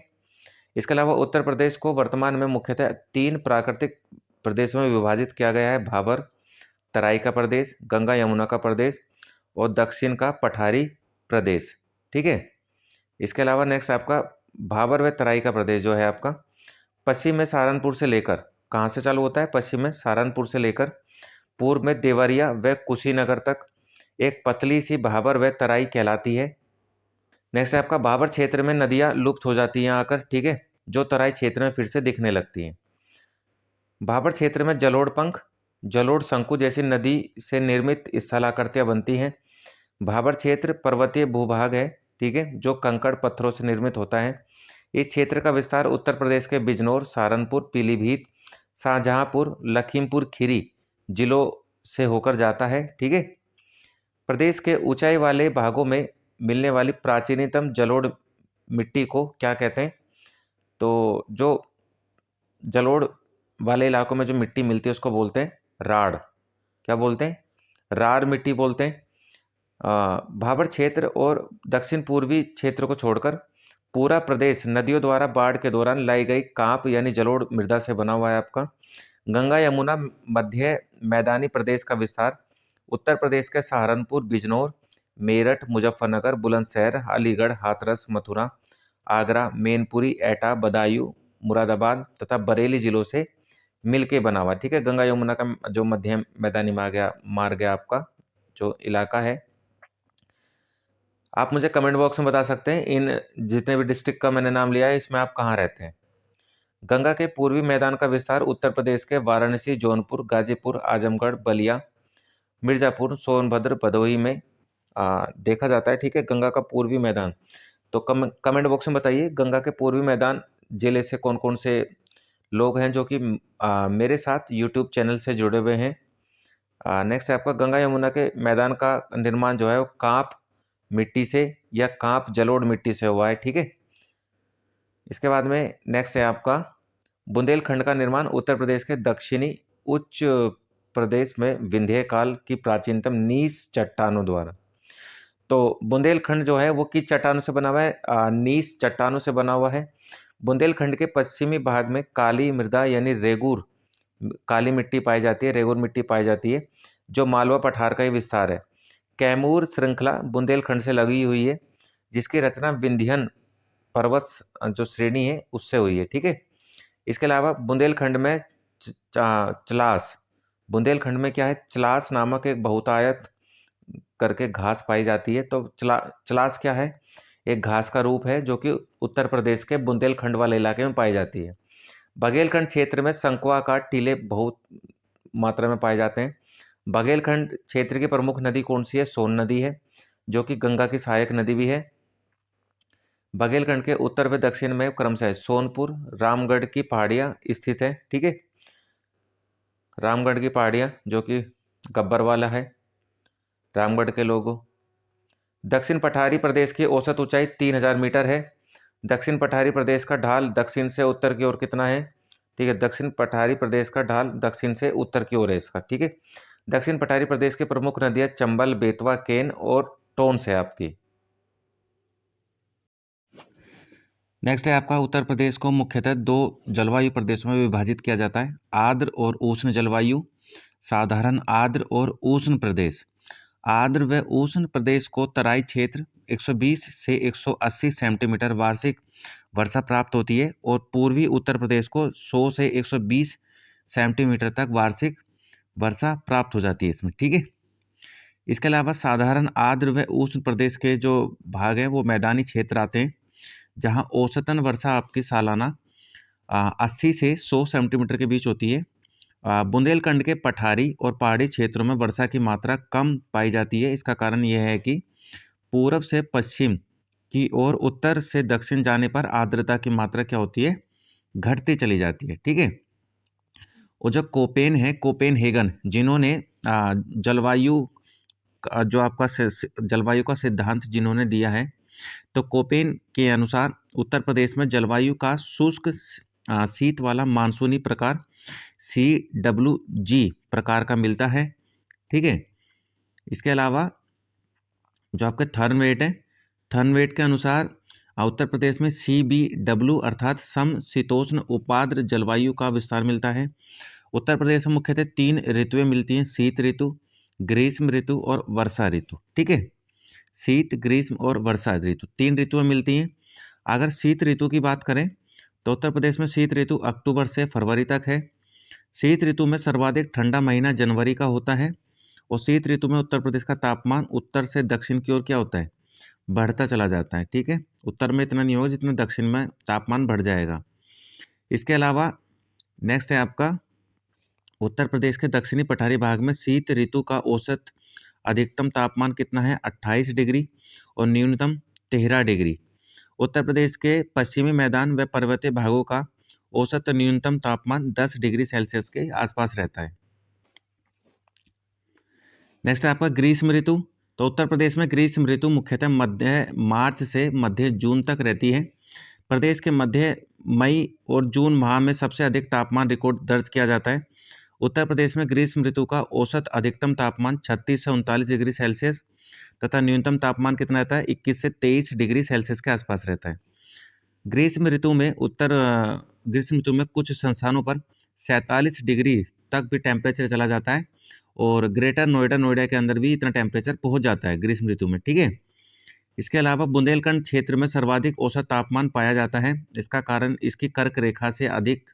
इसके अलावा उत्तर प्रदेश को वर्तमान में मुख्यतः 3 प्राकृतिक प्रदेशों में विभाजित किया गया है: भाबर, तराई का प्रदेश, गंगा यमुना का प्रदेश और दक्षिण का पठारी प्रदेश, ठीक है। इसके अलावा नेक्स्ट आपका भाबर व तराई का प्रदेश जो है आपका पश्चिम में सहारनपुर से लेकर, कहाँ से चालू होता है? पश्चिम में सहारनपुर से लेकर पूर्व में देवरिया व कुशीनगर तक एक पतली सी भाबर व तराई कहलाती है। नेक्स्ट आपका भाबर क्षेत्र में नदियां लुप्त हो जाती हैं आकर, ठीक है, जो तराई क्षेत्र में फिर से दिखने लगती हैं। भाबर क्षेत्र में जलोढ़ पंख, जलोढ़ शंकु जैसी नदी से निर्मित स्थलाकृतियां बनती हैं। भाबर क्षेत्र पर्वतीय भूभाग है, ठीक है, जो कंकड़ पत्थरों से निर्मित होता है। इस क्षेत्र का विस्तार उत्तर प्रदेश के बिजनौर, सहारनपुर, पीलीभीत, शाहजहांपुर, लखीमपुर खीरी जिलों से होकर जाता है, ठीक है। प्रदेश के ऊंचाई वाले भागों में मिलने वाली प्राचीनतम जलोढ़ मिट्टी को क्या कहते हैं? तो जो जलोढ़ वाले इलाकों में जो मिट्टी मिलती है उसको बोलते हैं राढ़। क्या बोलते हैं? राढ़ मिट्टी बोलते हैं। भाबर क्षेत्र और दक्षिण पूर्वी क्षेत्र को छोड़कर पूरा प्रदेश नदियों द्वारा बाढ़ के दौरान लाई गई कांप यानी जलोढ़ मृदा से बना हुआ है आपका। गंगा यमुना मध्य मैदानी प्रदेश का विस्तार उत्तर प्रदेश के सहारनपुर, बिजनौर, मेरठ, मुजफ्फरनगर, बुलंदशहर, अलीगढ़, हाथरस, मथुरा, आगरा, मैनपुरी, एटा, बदायूं, मुरादाबाद तथा बरेली जिलों से मिलके बना हुआ, ठीक है। गंगा यमुना का जो मध्य मैदानी मार्ग है आपका जो इलाका है। आप मुझे कमेंट बॉक्स में बता सकते हैं इन जितने भी डिस्ट्रिक्ट का मैंने नाम लिया है इसमें आप कहाँ रहते हैं। गंगा के पूर्वी मैदान का विस्तार उत्तर प्रदेश के वाराणसी, जौनपुर, गाजीपुर, आजमगढ़, बलिया, मिर्जापुर, सोनभद्र, भदोही में देखा जाता है, ठीक है। गंगा का पूर्वी मैदान, तो कमेंट बॉक्स में बताइए गंगा के पूर्वी मैदान जिले से कौन कौन से लोग हैं जो कि मेरे साथ यूट्यूब चैनल से जुड़े हुए हैं। नेक्स्ट आपका गंगा यमुना के मैदान का निर्माण जो है वो कांप मिट्टी से या कांप जलोढ़ मिट्टी से हुआ है, ठीक है। इसके बाद में नेक्स्ट है आपका बुंदेलखंड का निर्माण उत्तर प्रदेश के दक्षिणी उच्च प्रदेश में विंध्य काल की प्राचीनतम नीस चट्टानों द्वारा। तो बुंदेलखंड जो है वो किस चट्टानों से बना हुआ है? नीस चट्टानों से बना हुआ है। बुंदेलखंड के पश्चिमी भाग में काली मृदा यानी रेगूर काली मिट्टी पाई जाती है, रेगूर मिट्टी पाई जाती है, जो मालवा पठार का ही विस्तार है। कैमूर श्रृंखला बुंदेलखंड से लगी हुई है, जिसकी रचना विंध्यन पर्वत जो श्रेणी है उससे हुई है, ठीक है। इसके अलावा बुंदेलखंड में चलास, बुंदेलखंड में क्या है? चलास नामक एक बहुतायत करके घास पाई जाती है। तो चलास क्या है? एक घास का रूप है जो कि उत्तर प्रदेश के बुंदेलखंड वाले इलाके में पाई जाती है। बघेलखंड क्षेत्र में शंकुआकार टीले बहुत मात्रा में पाए जाते हैं। बघेलखंड क्षेत्र की प्रमुख नदी कौन सी है? सोन नदी है, जो कि गंगा की सहायक नदी भी है। बघेलखंड के उत्तर व दक्षिण में क्रमशः सोनपुर, रामगढ़ की पहाड़ियां स्थित है, ठीक है। रामगढ़ की पहाड़ियां जो कि गब्बर वाला है, रामगढ़ के लोगों। दक्षिण पठारी प्रदेश की औसत ऊंचाई 3000 मीटर है। दक्षिण पठारी प्रदेश का ढाल दक्षिण से उत्तर की ओर कितना है? ठीक है, दक्षिण पठारी प्रदेश का ढाल दक्षिण से उत्तर की ओर है इसका, ठीक है। दक्षिण पठारी प्रदेश की प्रमुख नदियां चंबल, बेतवा, केन और टोंस है आपकी। नेक्स्ट है आपका उत्तर प्रदेश को मुख्यतः 2 जलवायु प्रदेशों में विभाजित किया जाता है: आर्द्र और उष्ण जलवायु। साधारण आर्द्र और उष्ण प्रदेश। आर्द्र व उष्ण प्रदेश को तराई क्षेत्र 120 से 180 सेंटीमीटर वार्षिक वर्षा प्राप्त होती है और पूर्वी उत्तर प्रदेश को 100 से 120 सेंटीमीटर तक वार्षिक वर्षा प्राप्त हो जाती है इसमें, ठीक है। इसके अलावा साधारण आर्द्र व उष्ण प्रदेश के जो भाग हैं वो मैदानी क्षेत्र आते हैं, जहाँ औसतन वर्षा आपकी सालाना 80 से 100 सेंटीमीटर के बीच होती है बुंदेलखंड के पठारी और पहाड़ी क्षेत्रों में वर्षा की मात्रा कम पाई जाती है। इसका कारण यह है कि पूर्व से पश्चिम की ओर उत्तर से दक्षिण जाने पर आर्द्रता की मात्रा क्या होती है, घटती चली जाती है। ठीक है। और जो कोपेनहेगन, जिन्होंने जलवायु जो आपका जलवायु का सिद्धांत जिन्होंने दिया है, तो कोपेन के अनुसार उत्तर प्रदेश में जलवायु का शुष्क शीत वाला मानसूनी प्रकार CWG प्रकार का मिलता है। ठीक है। इसके अलावा जो आपके थर्नवेट के अनुसार उत्तर प्रदेश में CBW अर्थात समशीतोष्ण उपाद्र जलवायु का विस्तार मिलता है। उत्तर प्रदेश में मुख्यतः 3 ऋतुएं मिलती हैं, शीत ऋतु, ग्रीष्म ऋतु और वर्षा ऋतु। ठीक है। शीत, ग्रीष्म और वर्षा ऋतु 3 ऋतुएं मिलती हैं। अगर शीत ऋतु की बात करें तो उत्तर प्रदेश में शीत ऋतु अक्टूबर से फरवरी तक है। शीत ऋतु में सर्वाधिक ठंडा महीना जनवरी का होता है और शीत ऋतु में उत्तर प्रदेश का तापमान उत्तर से दक्षिण की ओर क्या होता है, बढ़ता चला जाता है। ठीक है। उत्तर में इतना नहीं होगा जितना दक्षिण में तापमान बढ़ जाएगा। इसके अलावा नेक्स्ट है आपका उत्तर प्रदेश के दक्षिणी पठारी भाग में शीत ऋतु का औसत अधिकतम तापमान कितना है, 28 डिग्री और न्यूनतम 13 डिग्री। उत्तर प्रदेश के पश्चिमी मैदान व पर्वतीय भागों का औसत न्यूनतम तापमान 10 डिग्री सेल्सियस के आसपास रहता है। नेक्स्ट है आपका ग्रीष्म ऋतु। तो उत्तर प्रदेश में ग्रीष्म ऋतु मुख्यतः मध्य मार्च से मध्य जून तक रहती है। प्रदेश के मध्य मई और जून माह में सबसे अधिक तापमान रिकॉर्ड दर्ज किया जाता है। उत्तर प्रदेश में ग्रीष्म ऋतु का औसत अधिकतम तापमान 36 से 39 डिग्री सेल्सियस तथा न्यूनतम तापमान कितना रहता है, 21 से 23 डिग्री सेल्सियस के आसपास रहता है। ग्रीष्म ऋतु में कुछ स्थानों पर 47 डिग्री तक भी टेम्परेचर चला जाता है और ग्रेटर नोएडा के अंदर भी इतना टेम्परेचर पहुंच जाता है ग्रीष्म ऋतु में। ठीक है। इसके अलावा बुंदेलखंड क्षेत्र में सर्वाधिक औसत तापमान पाया जाता है। इसका कारण इसकी कर्क रेखा से अधिक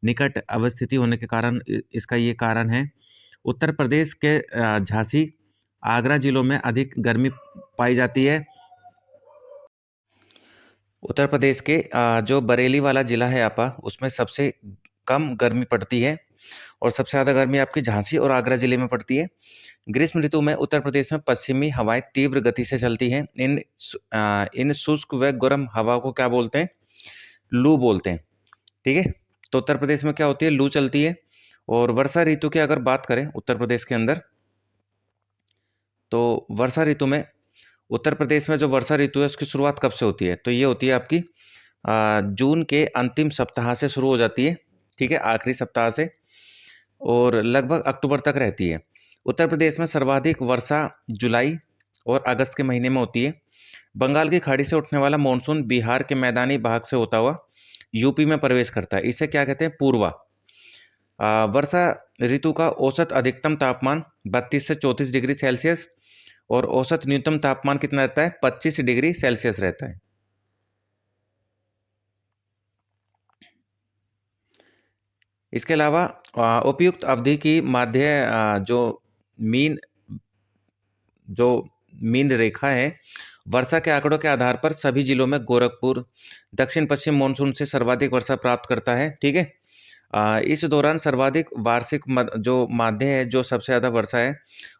निकट अवस्थिति होने के कारण इसका ये कारण है। उत्तर प्रदेश के झांसी, आगरा जिलों में अधिक गर्मी पाई जाती है। उत्तर प्रदेश के जो बरेली वाला जिला है आपका, उसमें सबसे कम गर्मी पड़ती है और सबसे ज़्यादा गर्मी आपकी झांसी और आगरा जिले में पड़ती है। ग्रीष्म ऋतु में उत्तर प्रदेश में पश्चिमी हवाएं तीव्र गति से चलती हैं। इन शुष्क व गर्म हवा को क्या बोलते हैं, लू बोलते हैं। ठीक है। तो उत्तर प्रदेश में क्या होती है, लू चलती है। और वर्षा ऋतु की अगर बात करें उत्तर प्रदेश के अंदर, तो वर्षा ऋतु में उत्तर प्रदेश में जो वर्षा ऋतु है उसकी शुरुआत कब से होती है, तो ये होती है आपकी जून के अंतिम सप्ताह से शुरू हो जाती है। ठीक है, आखिरी सप्ताह से, और लगभग अक्टूबर तक रहती है। उत्तर प्रदेश में सर्वाधिक वर्षा जुलाई और अगस्त के महीने में होती है। बंगाल की खाड़ी से उठने वाला मानसून बिहार के मैदानी भाग से होता हुआ यूपी में प्रवेश करता है। इसे क्या कहते हैं, पूर्वा। वर्षा ऋतु का औसत अधिकतम तापमान 32 से 34 डिग्री सेल्सियस और औसत न्यूनतम तापमान कितना रहता है, 25 डिग्री सेल्सियस रहता है। इसके अलावा उपयुक्त अवधि की माध्य जो मीन रेखा है, वर्षा के आंकड़ों के आधार पर सभी जिलों में गोरखपुर दक्षिण पश्चिम मानसून से सर्वाधिक वर्षा प्राप्त करता है। ठीक है। इस दौरान सर्वाधिक वार्षिक जो माध्य है, जो सबसे ज़्यादा वर्षा है,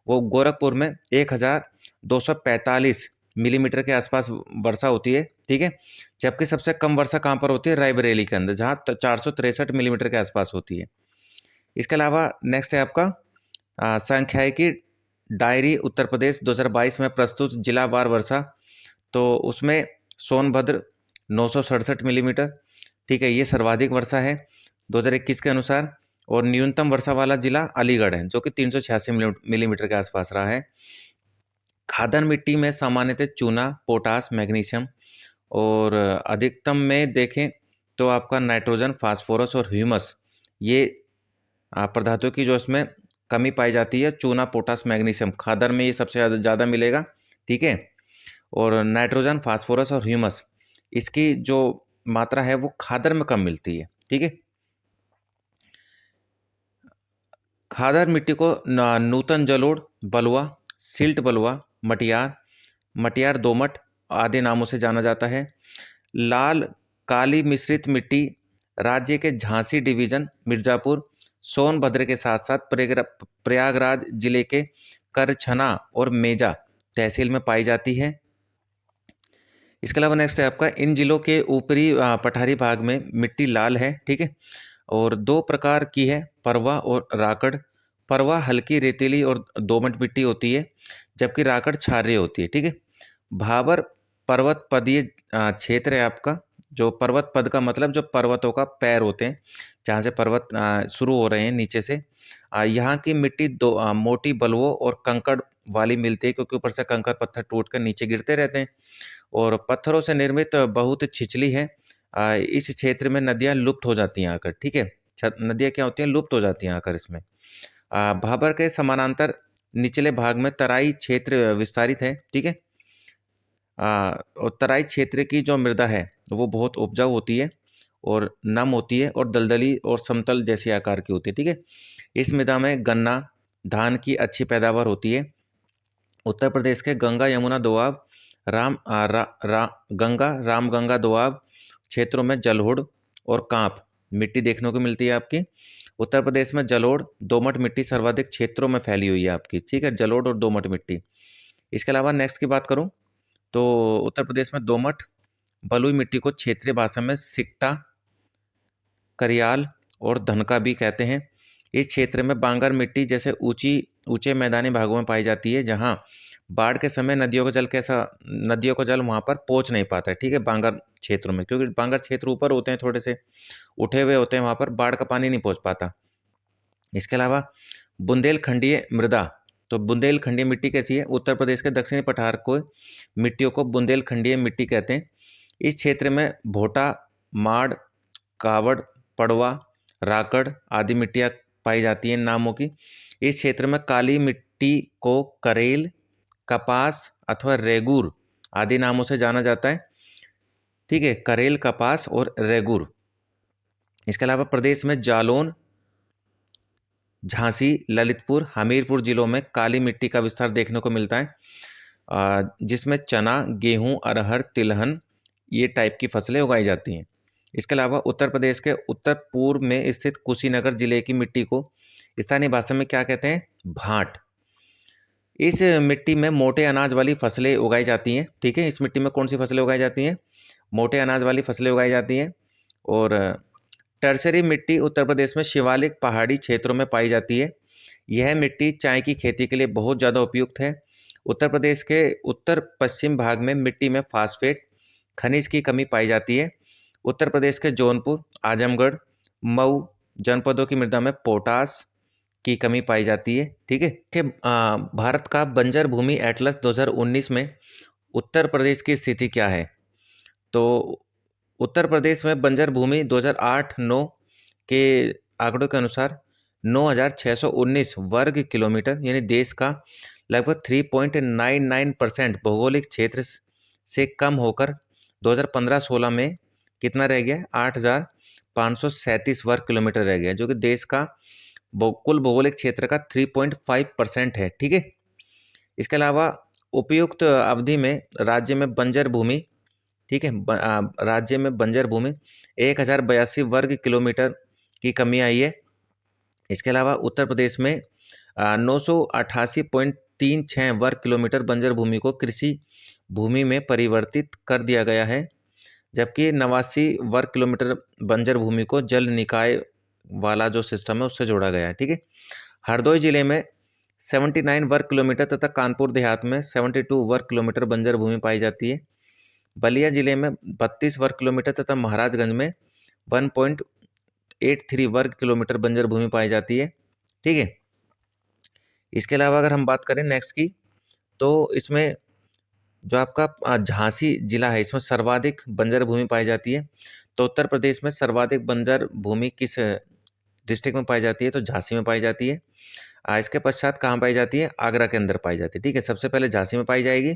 वो गोरखपुर में 1245 मिलीमीटर के आसपास वर्षा होती है। ठीक है। जबकि सबसे कम वर्षा कहाँ पर होती है, रायबरेली के अंदर, जहाँ 463 मिलीमीटर के आसपास होती है। इसके अलावा नेक्स्ट है आपका सांख्यिकी डायरी उत्तर प्रदेश 2022 में प्रस्तुत जिलावार वर्षा। तो उसमें सोनभद्र 967 मिलीमीटर, ठीक है, ये सर्वाधिक वर्षा है 2021 के अनुसार। और न्यूनतम वर्षा वाला जिला अलीगढ़ है, जो कि 386 मिलीमीटर के आसपास रहा है। खादर मिट्टी में सामान्यतः चूना, पोटास, मैग्नीशियम, और अधिकतम में देखें तो आपका नाइट्रोजन, फास्फोरस और ह्यूमस, ये पदार्थों की जो इसमें कमी पाई जाती है। चूना, पोटास, मैग्नीशियम खादर में ये सबसे ज़्यादा मिलेगा। ठीक है। और नाइट्रोजन, फास्फोरस और ह्यूमस, इसकी जो मात्रा है वो खादर में कम मिलती है। ठीक है। खादर मिट्टी को नूतन जलोढ़, बलुआ, सिल्ट बलुआ, मटियार दोमट आदि नामों से जाना जाता है। लाल काली मिश्रित मिट्टी राज्य के झांसी डिवीजन, मिर्जापुर, सोनभद्र के साथ साथ प्रयागराज जिले के करछना और मेजा तहसील में पाई जाती है। इसके अलावा नेक्स्ट है आपका, इन जिलों के ऊपरी पठारी भाग में मिट्टी लाल है, ठीक है, और दो प्रकार की है, परवा और राकड़। परवा हल्की रेतीली और दोमट मिट्टी होती है, जबकि राकड़ क्षारीय होती है, ठीक है। भाबर पर्वत पदीय क्षेत्र है आपका। जो पर्वत पद का मतलब जो पर्वतों का पैर होते हैं, जहाँ से पर्वत शुरू हो रहे हैं नीचे से। यहाँ की मिट्टी मोटी बलुओं और कंकड़ वाली मिलती है, क्योंकि ऊपर से कंकड़ पत्थर टूट कर नीचे गिरते रहते हैं और पत्थरों से निर्मित बहुत छिछली है। इस क्षेत्र में नदियाँ लुप्त हो जाती हैं आकर, ठीक है। नदियाँ क्या होती हैं, लुप्त हो जाती हैं आकर इसमें। भाबर के समानांतर निचले भाग में तराई क्षेत्र विस्तारित है, ठीक है। और तराई क्षेत्र की जो मृदा है वो बहुत उपजाऊ होती है और नम होती है और दलदली और समतल जैसे आकार की होती है, ठीक है। इस मृदा में गन्ना, धान की अच्छी पैदावार होती है। उत्तर प्रदेश के गंगा यमुना दोआब गंगा रामगंगा दोआब क्षेत्रों में जलोढ़ और कांप मिट्टी देखने को मिलती है आपकी। उत्तर प्रदेश में जलोढ़ दोमट मिट्टी सर्वाधिक क्षेत्रों में फैली हुई है आपकी, ठीक है, जलोढ़ और दोमट मिट्टी। इसके अलावा नेक्स्ट की बात करूं तो उत्तर प्रदेश में दोमट बलुई मिट्टी को क्षेत्रीय भाषा में सिक्टा, करियाल और धनका भी कहते हैं। इस क्षेत्र में बांगर मिट्टी जैसे ऊंचे मैदानी भागों में पाई जाती है, जहां बाढ़ के समय नदियों का जल वहां पर पहुंच नहीं पाता है, ठीक है, बांगर क्षेत्रों में, क्योंकि बांगर क्षेत्र ऊपर होते हैं, थोड़े से उठे हुए होते हैं, वहां पर बाढ़ का पानी नहीं पहुंच पाता। इसके अलावा बुंदेलखंडीय मृदा, तो बुंदेलखंडीय मिट्टी कैसी है, उत्तर प्रदेश के दक्षिणी पठार को मिट्टियों को बुंदेलखंडीय मिट्टी कहते हैं। इस क्षेत्र में भोटा, माड़, कावड़, पड़वा, राकड़ आदि मिट्टियाँ पाई जाती हैं नामों की। इस क्षेत्र में काली मिट्टी को करेल, कपास अथवा रेगुर आदि नामों से जाना जाता है, ठीक है, करेल, कपास और रेगुर। इसके अलावा प्रदेश में जालौन, झांसी, ललितपुर, हमीरपुर जिलों में काली मिट्टी का विस्तार देखने को मिलता है, जिसमें चना, गेहूं, अरहर, तिलहन ये टाइप की फसलें उगाई जाती हैं। इसके अलावा उत्तर प्रदेश के उत्तर पूर्व में स्थित कुशीनगर जिले की मिट्टी को स्थानीय भाषा में क्या कहते हैं, भाट। इस मिट्टी में मोटे अनाज वाली फसलें उगाई जाती हैं, ठीक है। इस मिट्टी में कौन सी फसलें उगाई जाती हैं, मोटे अनाज वाली फसलें उगाई जाती हैं। और टर्सरी मिट्टी उत्तर प्रदेश में शिवालिक पहाड़ी क्षेत्रों में पाई जाती है। यह मिट्टी चाय की खेती के लिए बहुत ज़्यादा उपयुक्त है। उत्तर प्रदेश के उत्तर पश्चिम भाग में मिट्टी में फास्फेट खनिज की कमी पाई जाती है। उत्तर प्रदेश के जौनपुर, आजमगढ़, मऊ जनपदों की मृदा में पोटास की कमी पाई जाती है, ठीक है। भारत का बंजर भूमि एटलस 2019 में उत्तर प्रदेश की स्थिति क्या है, तो उत्तर प्रदेश में बंजर भूमि 2008-9 के आंकड़ों के अनुसार 9,619 वर्ग किलोमीटर, यानी देश का लगभग 3.99% भौगोलिक क्षेत्र से कम होकर 2015-16 में कितना रह गया, 8,537 वर्ग किलोमीटर रह गया, जो कि देश का कुल भौगोलिक क्षेत्र का 3.5% है, ठीक है। इसके अलावा उपयुक्त अवधि में राज्य में बंजर भूमि, ठीक है, राज्य में बंजर भूमि 1,082 वर्ग किलोमीटर की कमी आई है। इसके अलावा उत्तर प्रदेश में 988.36 वर्ग किलोमीटर बंजर भूमि को कृषि भूमि में परिवर्तित कर दिया गया है, जबकि 89 वर्ग किलोमीटर बंजर भूमि को जल निकाय वाला जो सिस्टम है उससे जोड़ा गया है, ठीक है। हरदोई जिले में 79 वर्ग किलोमीटर तथा कानपुर देहात में 72 वर्ग किलोमीटर बंजर भूमि पाई जाती है। बलिया जिले में 32 वर्ग किलोमीटर तथा महाराजगंज में 1.83 वर्ग किलोमीटर बंजर भूमि पाई जाती है, ठीक है। इसके अलावा अगर हम बात करें नेक्स्ट की, तो इसमें जो आपका झांसी जिला है, इसमें सर्वाधिक बंजर भूमि पाई जाती है। तो उत्तर प्रदेश में सर्वाधिक बंजर भूमि किस डिस्ट्रिक्ट में पाई जाती है, तो झांसी में पाई जाती है। इसके पश्चात कहाँ पाई जाती है, आगरा के अंदर पाई जाती है, ठीक है। सबसे पहले झांसी में पाई जाएगी,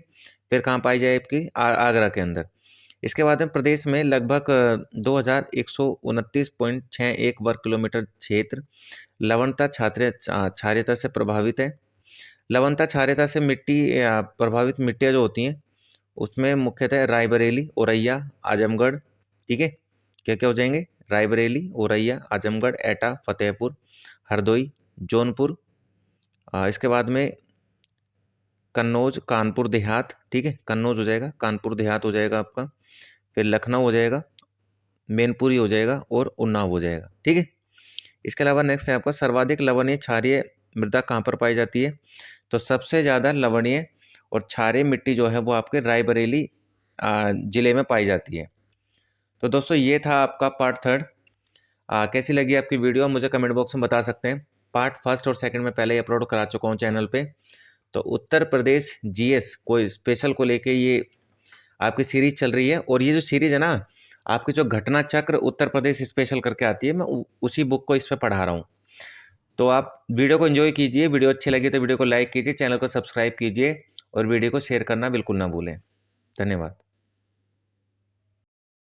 फिर कहाँ पाई जाएगी, आगरा के अंदर। इसके बाद में प्रदेश में लगभग 2,129.61 वर्ग किलोमीटर क्षेत्र लवणता क्षारीयता से प्रभावित है। लवणता क्षारीयता से प्रभावित मिट्टियाँ जो होती हैं उसमें मुख्यतः रायबरेली, औरैया, आजमगढ़, ठीक है। क्या क्या हो जाएंगे, रायबरेली, औरैया, आजमगढ़, एटा, फतेहपुर, हरदोई, जौनपुर, इसके बाद में कन्नौज, कानपुर देहात, ठीक है, कन्नौज हो जाएगा, कानपुर देहात हो जाएगा आपका, फिर लखनऊ हो जाएगा, मैनपुरी हो जाएगा और उन्नाव हो जाएगा, ठीक है। इसके अलावा नेक्स्ट है आपका सर्वाधिक लवणीय क्षारीय मृदा कहाँ पर पाई जाती है? तो सबसे ज़्यादा लवणीय और क्षारीय मिट्टी जो है वो आपके रायबरेली जिले में पाई जाती है। तो दोस्तों ये था आपका पार्ट 3। कैसी लगी आपकी वीडियो मुझे कमेंट बॉक्स में बता सकते हैं। पार्ट 1 और 2 मैं पहले ही अपलोड करा चुका हूँ चैनल पे। तो उत्तर प्रदेश जीएस कोई स्पेशल को लेके ये आपकी सीरीज चल रही है, और ये जो सीरीज है ना आपकी, जो घटना चक्र उत्तर प्रदेश स्पेशल करके आती है, मैं उसी बुक को इस पर पढ़ा रहा हूँ। तो आप वीडियो को एंजॉय कीजिए, वीडियो अच्छी लगी तो वीडियो को लाइक कीजिए, चैनल को सब्सक्राइब कीजिए और वीडियो को शेयर करना बिल्कुल ना भूलें। धन्यवाद।